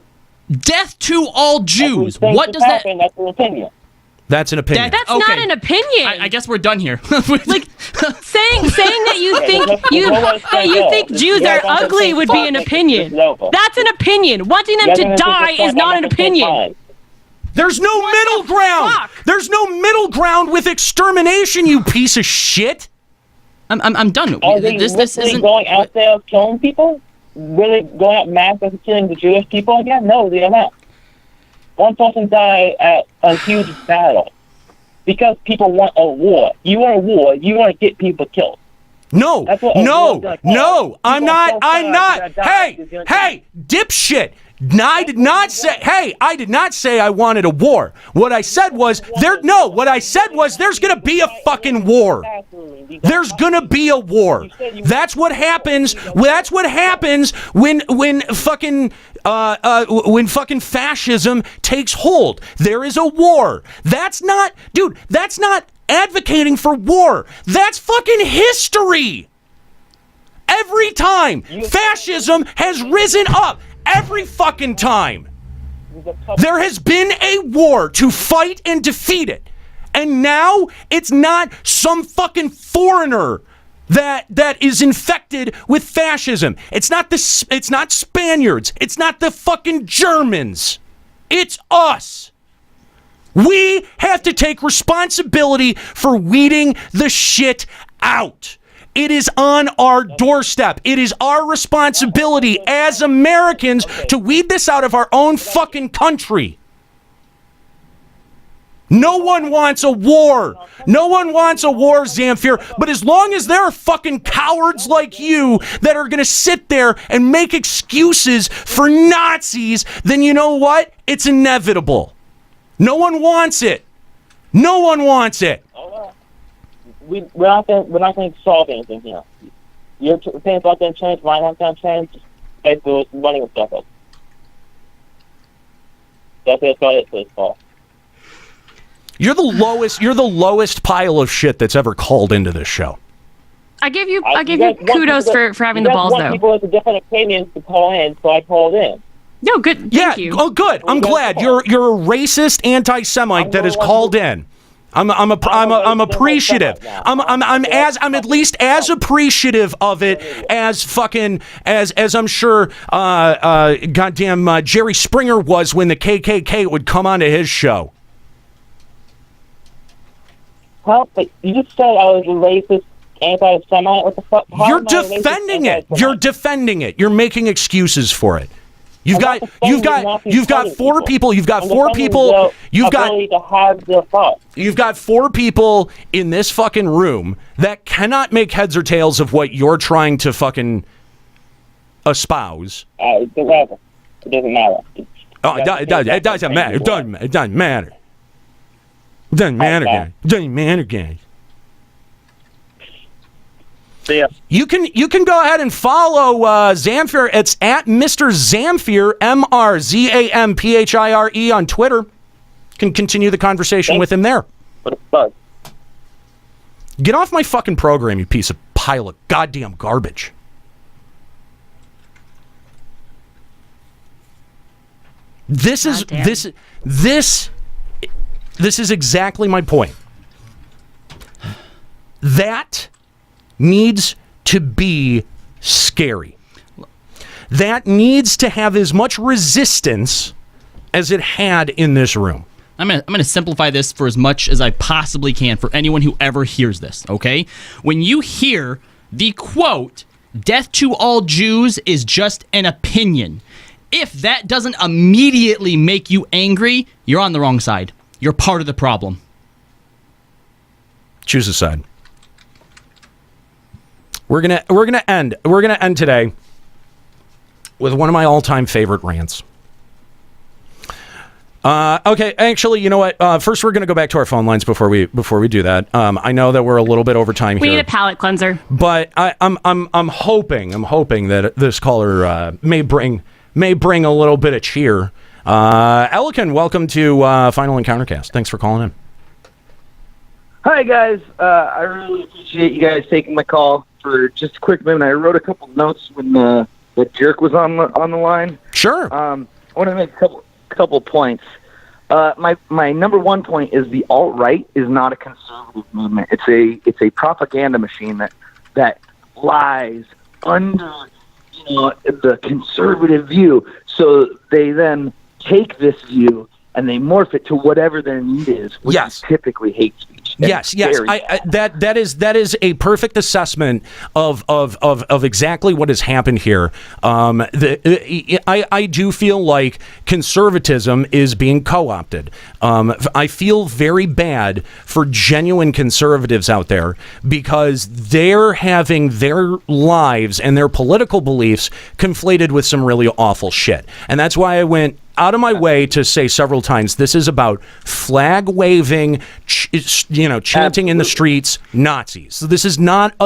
Death to all Jews. Everything What should does that? happen, that's an opinion. That's an opinion. That's Okay. not an opinion. I guess we're done here. like saying that you think Jews are ugly would be an opinion. That's an opinion. Wanting them to die is not an opinion. There's no middle ground. fuck? There's no middle ground with extermination, you piece of shit. I'm done. Are they This literally isn't. going out there killing people? Really going out mass and killing the Jewish people again? No, they are not. One person died at a huge battle because people want a war. You want a war. You want to get people killed. No, That's what a war's gonna cause. I'm People not, so I'm far not. gonna die, Hey, it's gonna hey, dipshit. I did not say, hey, I did not say I wanted a war. What I said was, what I said was there's going to be a fucking war. There's going to be a war. That's what happens. That's what happens when fucking fascism takes hold. There is a war. That's not advocating for war. That's fucking history. Every time fascism has risen up, every fucking time, there has been a war to fight and defeat it. And now it's not some fucking foreigner that is infected with fascism. It's not Spaniards. It's not the fucking Germans. It's us. We have to take responsibility for weeding the shit out. It is on our doorstep. It is our responsibility as Americans to weed this out of our own fucking country. No one wants a war. No one wants a war, Zamfir. But as long as there are fucking cowards like you that are going to sit there and make excuses for Nazis, then you know what? It's inevitable. No one wants it. No one wants it. We're not going to solve anything here. Your opinion's not going to change. Mine not going to change. Basically, running with stuff up. That's it. That's it for this call. You're the lowest pile of shit that's ever called into this show. I give you kudos for having the balls, though. People with different opinions to call in, so I called in. No, good. Thank you. Oh, good. I'm glad you're a racist anti-Semite that has called in. I'm appreciative. I'm at least as appreciative of it as fucking as I'm sure goddamn Jerry Springer was when the KKK would come onto his show. Well, but you just said I was a racist anti-Semite. What the fuck? You're defending it. You're defending it. You're making excuses for it. You've got four people. You've got four people in this fucking room that cannot make heads or tails of what you're trying to fucking espouse. It doesn't matter. It doesn't matter. It doesn't matter. It doesn't matter. It doesn't matter, guys. It doesn't matter, guys. See ya. You can go ahead and follow Zamfir. It's at Mr. Zamfir, MRZAMPHIRE on Twitter. Can continue the conversation with him there. What the fuck? Get off my fucking program, you piece of pile of goddamn garbage. This is exactly my point. That needs to be scary. That needs to have as much resistance as it had in this room. I'm gonna simplify this for as much as I possibly can for anyone who ever hears this, okay? When you hear the quote, "Death to all Jews" is just an opinion, If that doesn't immediately make you angry, you're on the wrong side. You're part of the problem. Choose a side. We're gonna end today with one of my all-time favorite rants. Okay, actually, you know what? First, we're going to go back to our phone lines before we do that. I know that we're a little bit over time here. We need a palate cleanser. But I'm hoping that this caller may bring a little bit of cheer. Elikin, welcome to Final Encountercast. Thanks for calling in. Hi guys, I really appreciate you guys taking my call for just a quick minute. I wrote a couple notes when the jerk was on the line. Sure. I want to make a couple points. My number one point is the alt-right is not a conservative movement. It's a propaganda machine that lies under the conservative view. So they then take this view and they morph it to whatever their need is, which is typically hate speech. Yes. That is a perfect assessment of exactly what has happened here. I do feel like conservatism is being co-opted. I feel very bad for genuine conservatives out there because they're having their lives and their political beliefs conflated with some really awful shit. And that's why I went out of my way to say several times, this is about flag waving, chanting in the streets, Nazis. So this is not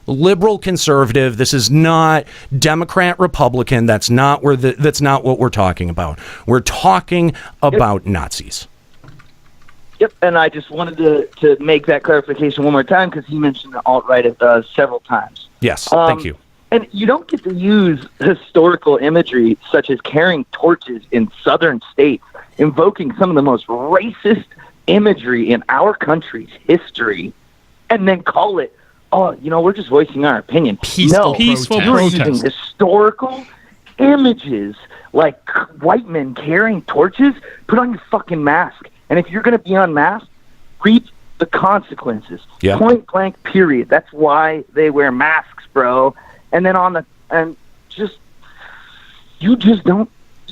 liberal conservative. This is not Democrat Republican. That's not what we're talking about. We're talking about Nazis. Yep, and I just wanted to make that clarification one more time because he mentioned the alt-right several times. Yes, thank you. And you don't get to use historical imagery such as carrying torches in southern states, invoking some of the most racist imagery in our country's history, and then call it, we're just voicing our opinion. Peaceful protest. Using historical images like white men carrying torches. Put on your fucking mask. And if you're going to be unmasked, reap the consequences. Yeah. Point blank, period. That's why they wear masks, bro. And then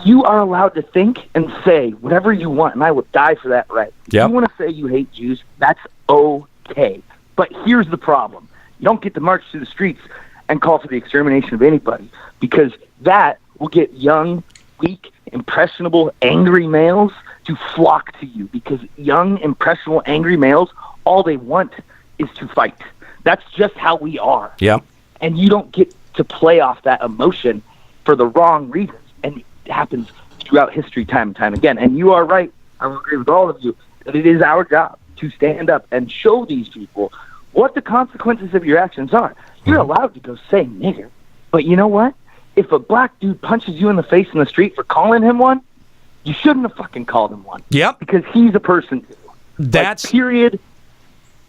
you are allowed to think and say whatever you want, and I will die for that right. If you want to say you hate Jews, that's okay. But here's the problem. You don't get to march through the streets and call for the extermination of anybody, because that will get young, weak, impressionable, angry males to flock to you, because young, impressionable, angry males, all they want is to fight. That's just how we are. Yeah. And you don't get to play off that emotion for the wrong reasons. And it happens throughout history time and time again. And you are right, I will agree with all of you, that it is our job to stand up and show these people what the consequences of your actions are. You're allowed to go say nigger. But you know what? If a black dude punches you in the face in the street for calling him one, you shouldn't have fucking called him one. Yep. Because he's a person too. That's... period.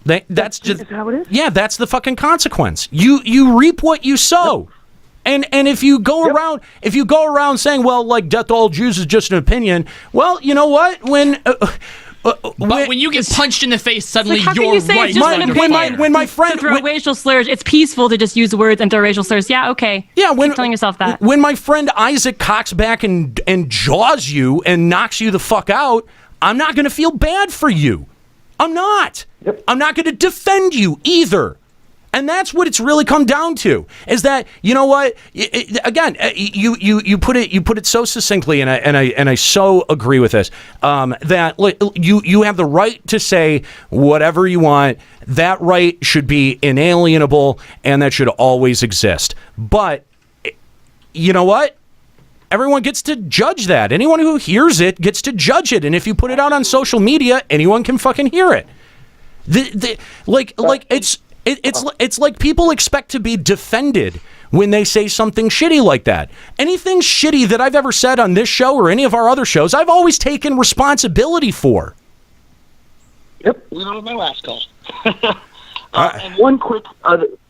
That's just how it is. Yeah, that's the fucking consequence. You reap what you sow. And if you go around saying, well, like, death to all Jews is just an opinion, well, you know what? When you get punched in the face, suddenly like, you're right. When my friend to throw racial slurs, it's peaceful to just use words and throw racial slurs. Yeah, okay. Yeah, keep telling yourself that. When my friend Isaac cocks back and jaws you and knocks you the fuck out, I'm not going to feel bad for you. I'm not. Yep. I'm not going to defend you either. And that's what it's really come down to, is that, you know what, again, you put it so succinctly, and I so agree with this, that you have the right to say whatever you want. That right should be inalienable, and that should always exist. But you know what? Everyone gets to judge that. Anyone who hears it gets to judge it. And if you put it out on social media, anyone can fucking hear it. It's like people expect to be defended when they say something shitty like that. Anything shitty that I've ever said on this show or any of our other shows, I've always taken responsibility for. Yep, we went with my last call. And one quick,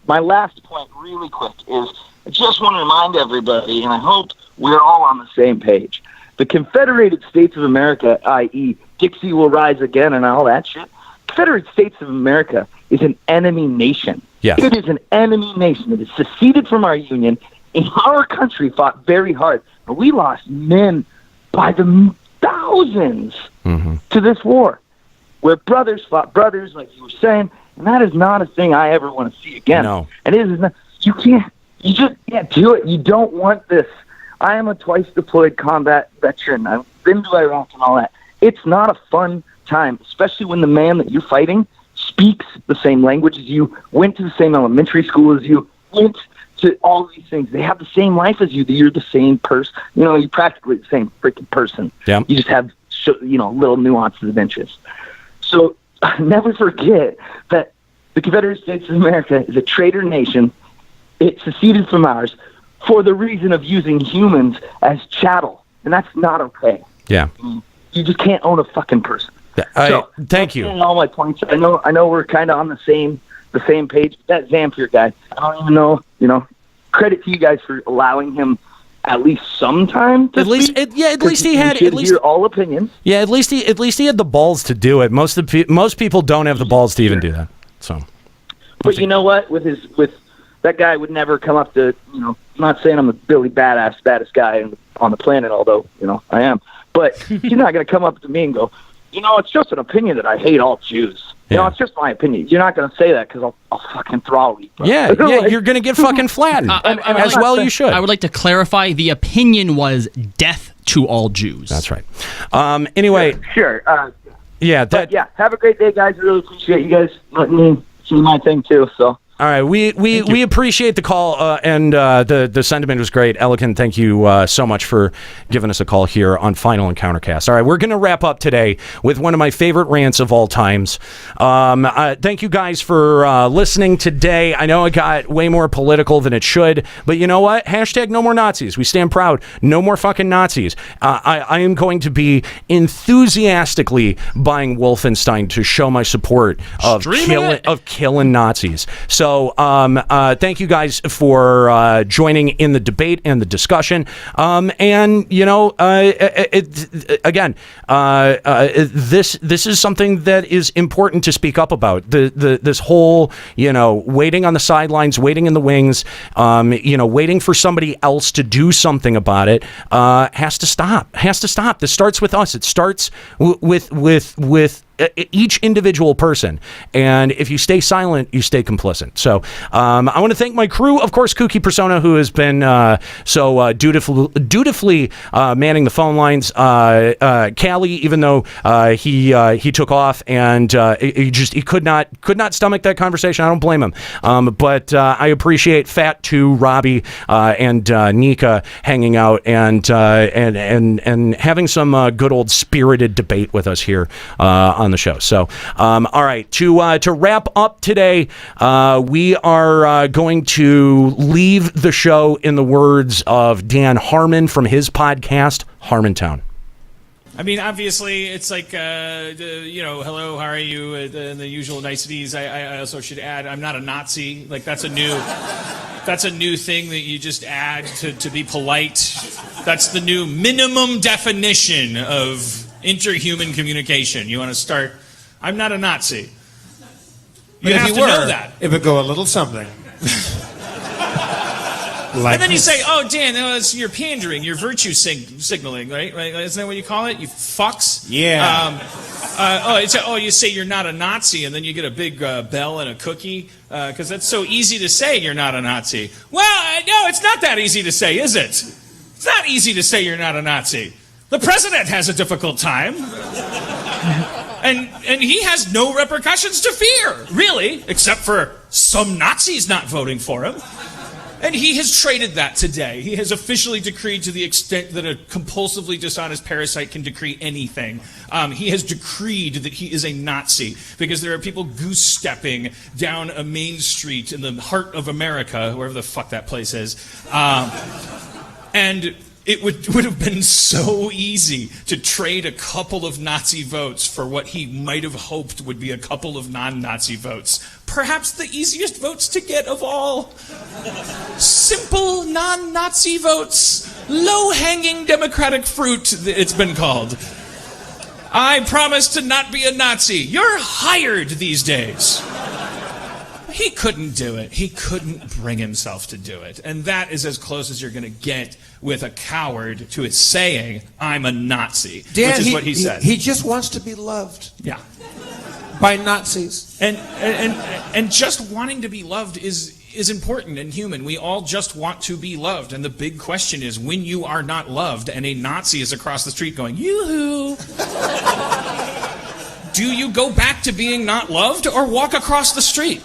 my last point, really quick, is I just want to remind everybody, and I hope we're all on the same page. The Confederated States of America, i.e., Dixie will rise again and all that shit, Confederate States of America is an enemy nation. Yes. It is an enemy nation. It is seceded from our union, and our country fought very hard We lost men by the thousands to this war, where brothers fought brothers, like you were saying, and that is not a thing I ever want to see again. No. And it is not, you just can't do it. You don't want this. I am a twice deployed combat veteran. I've been to Iraq and all that. It's not a fun time, especially when the man that you're fighting speaks the same language as you, went to the same elementary school as you, went to all these things. They have the same life as you. You're the same person. You're practically the same freaking person. Yeah. You just have, little nuances of interest. So never forget that the Confederate States of America is a traitor nation. It seceded from ours for the reason of using humans as chattel, and that's not okay. Yeah. You just can't own a fucking person. Thank you. All my points. I know we're kind of on the same page. That Zamfir guy, I don't even know. Credit to you guys for allowing him at least some time to speak. At least he had hear all opinions. Yeah, at least he had the balls to do it. Most people don't have the balls to even do that. So, but you know what? With that guy would never come up to, I'm not saying I'm the Billy baddest guy on the planet, although, I am. But he's not going to come up to me and go, it's just an opinion that I hate all Jews. It's just my opinion. You're not going to say that because I'll fucking throttle you. Bro. Yeah, you're going to get fucking flattened. As well you should. I would like to clarify the opinion was death to all Jews. That's right. Anyway. Sure. Yeah. Have a great day, guys. I really appreciate you guys letting me see my thing, too. So. All right, we appreciate the call, and the sentiment was great. Elikin, thank you so much for giving us a call here on Final Encountercast. All right, we're going to wrap up today with one of my favorite rants of all times. Thank you guys for listening today. I know it got way more political than it should, but you know what? Hashtag no more Nazis. We stand proud. No more fucking Nazis. I am going to be enthusiastically buying Wolfenstein to show my support of killing Nazis. So thank you guys for joining in the debate and the discussion. And this is something that is important to speak up about. This whole waiting on the sidelines, waiting in the wings, waiting for somebody else to do something about it has to stop. This starts with us. It starts with each individual person, and if you stay silent, you stay complicit. So I want to thank my crew, of course, Kooky Persona, who has been so dutifully manning the phone lines. Callie, even though he took off and he could not stomach that conversation. I don't blame him. But I appreciate Fat 2, Robbie, and Nika hanging out and having some good old spirited debate with us here on the show. So, all right, to wrap up today, we are going to leave the show in the words of Dan Harmon from his podcast, Harmontown. I mean, obviously, it's like, hello, how are you, and the usual niceties. I also should add, I'm not a Nazi. Like, that's a new thing that you just add to be polite. That's the new minimum definition of interhuman communication. You want to start, I'm not a Nazi. You have to know that. It would go a little something. And then you say, oh, Dan, you're pandering, you're virtue signaling, right? Isn't that what you call it? You fucks? Yeah. You say you're not a Nazi, and then you get a big bell and a cookie, because that's so easy to say you're not a Nazi. Well, no, it's not that easy to say, is it? It's not easy to say you're not a Nazi. The president has a difficult time. And he has no repercussions to fear, really, except for some Nazis not voting for him. And he has traded that today. He has officially decreed, to the extent that a compulsively dishonest parasite can decree anything, he has decreed that he is a Nazi because there are people goose-stepping down a main street in the heart of America, wherever the fuck that place is, and it would have been so easy to trade a couple of Nazi votes for what he might have hoped would be a couple of non-Nazi votes. Perhaps the easiest votes to get of all. Simple non-Nazi votes. Low-hanging democratic fruit, it's been called. I promise to not be a Nazi. You're hired these days. He couldn't do it. He couldn't bring himself to do it. And that is as close as you're going to get with a coward to it saying, I'm a Nazi, Dan, which is what he said. He just wants to be loved. Yeah. By Nazis. And just wanting to be loved is important and human. We all just want to be loved. And the big question is, when you are not loved and a Nazi is across the street going, yoo-hoo, do you go back to being not loved or walk across the street?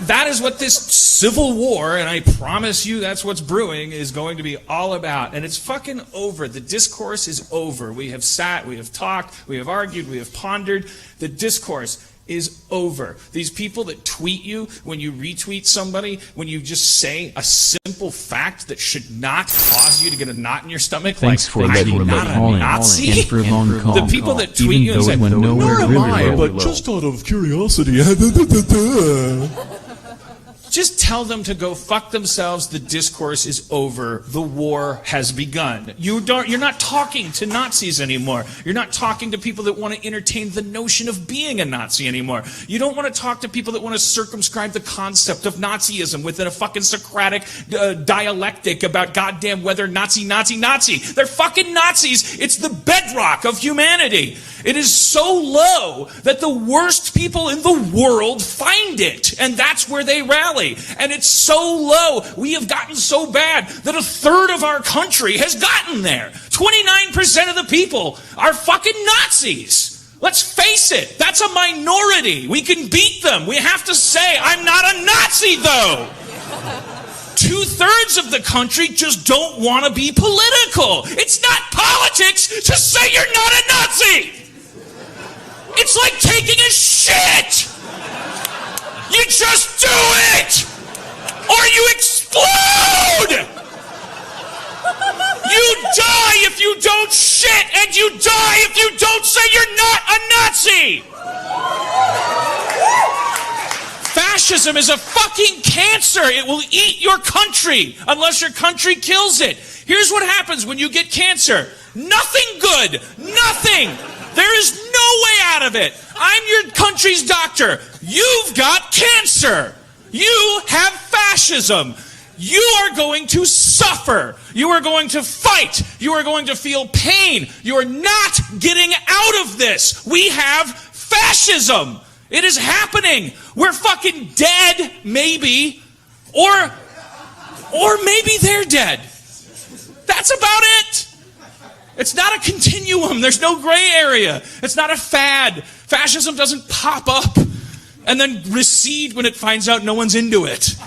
That is what this civil war, and I promise you that's what's brewing, is going to be all about. And it's fucking over. The discourse is over. We have sat, we have talked, we have argued, we have pondered. The discourse is over. These people that tweet you when you retweet somebody, when you just say a simple fact that should not cause you to get a knot in your stomach, Thanks like, for I'm letting me not a call in. Nazi. And for long call. The people that tweet Even you and say, though it went nowhere, nor am I, really but low. just out of curiosity. just tell them to go fuck themselves. The discourse is over. The war has begun. You're not talking to Nazis anymore. You're not talking to people that want to entertain the notion of being a Nazi anymore. You don't want to talk to people that want to circumscribe the concept of Nazism within a fucking Socratic dialectic about goddamn whether Nazi. They're fucking Nazis. It's the bedrock of humanity. It is so low that the worst people in the world find it, and that's where they rally. And it's so low, we have gotten so bad that a third of our country has gotten there. 29% of the people are fucking Nazis. Let's face it, that's a minority. We can beat them. We have to say, I'm not a Nazi, though. 2/3 of the country just don't want to be political. It's not politics to say you're not a Nazi. It's like taking a shit. You just do it, or you explode. You die if you don't shit, and you die if you don't say you're not a Nazi. Fascism is a fucking cancer. It will eat your country unless your country kills it. Here's what happens when you get cancer. Nothing good. Nothing. There is no way out of it. I'm your country's doctor. You've got cancer. You have fascism. You are going to suffer. You are going to fight. You are going to feel pain. You are not getting out of this. We have fascism. It is happening. We're fucking dead, maybe. Or maybe they're dead. That's about it. It's not a continuum. There's no gray area. It's not a fad. Fascism doesn't pop up and then recede when it finds out no one's into it.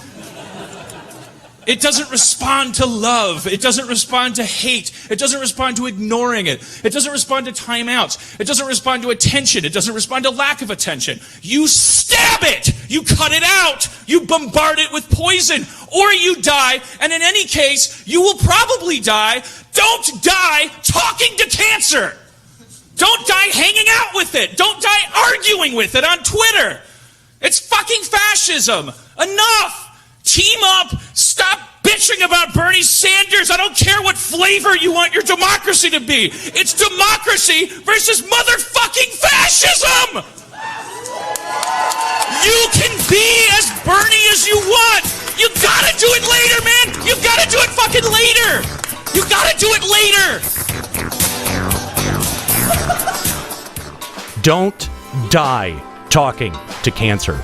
It doesn't respond to love. It doesn't respond to hate. It doesn't respond to ignoring it. It doesn't respond to timeouts. It doesn't respond to attention. It doesn't respond to lack of attention. You stab it. You cut it out. You bombard it with poison. Or you die. And in any case, you will probably die. Don't die talking to cancer. Don't die hanging out with it. Don't die arguing with it on Twitter. It's fucking fascism. Enough. Team up. Stop bitching about Bernie Sanders. I don't care what flavor you want your democracy to be. It's democracy versus motherfucking fascism. You can be as Bernie as you want. You gotta do it later, man. You gotta do it fucking later. You gotta do it later. Don't die talking to cancer.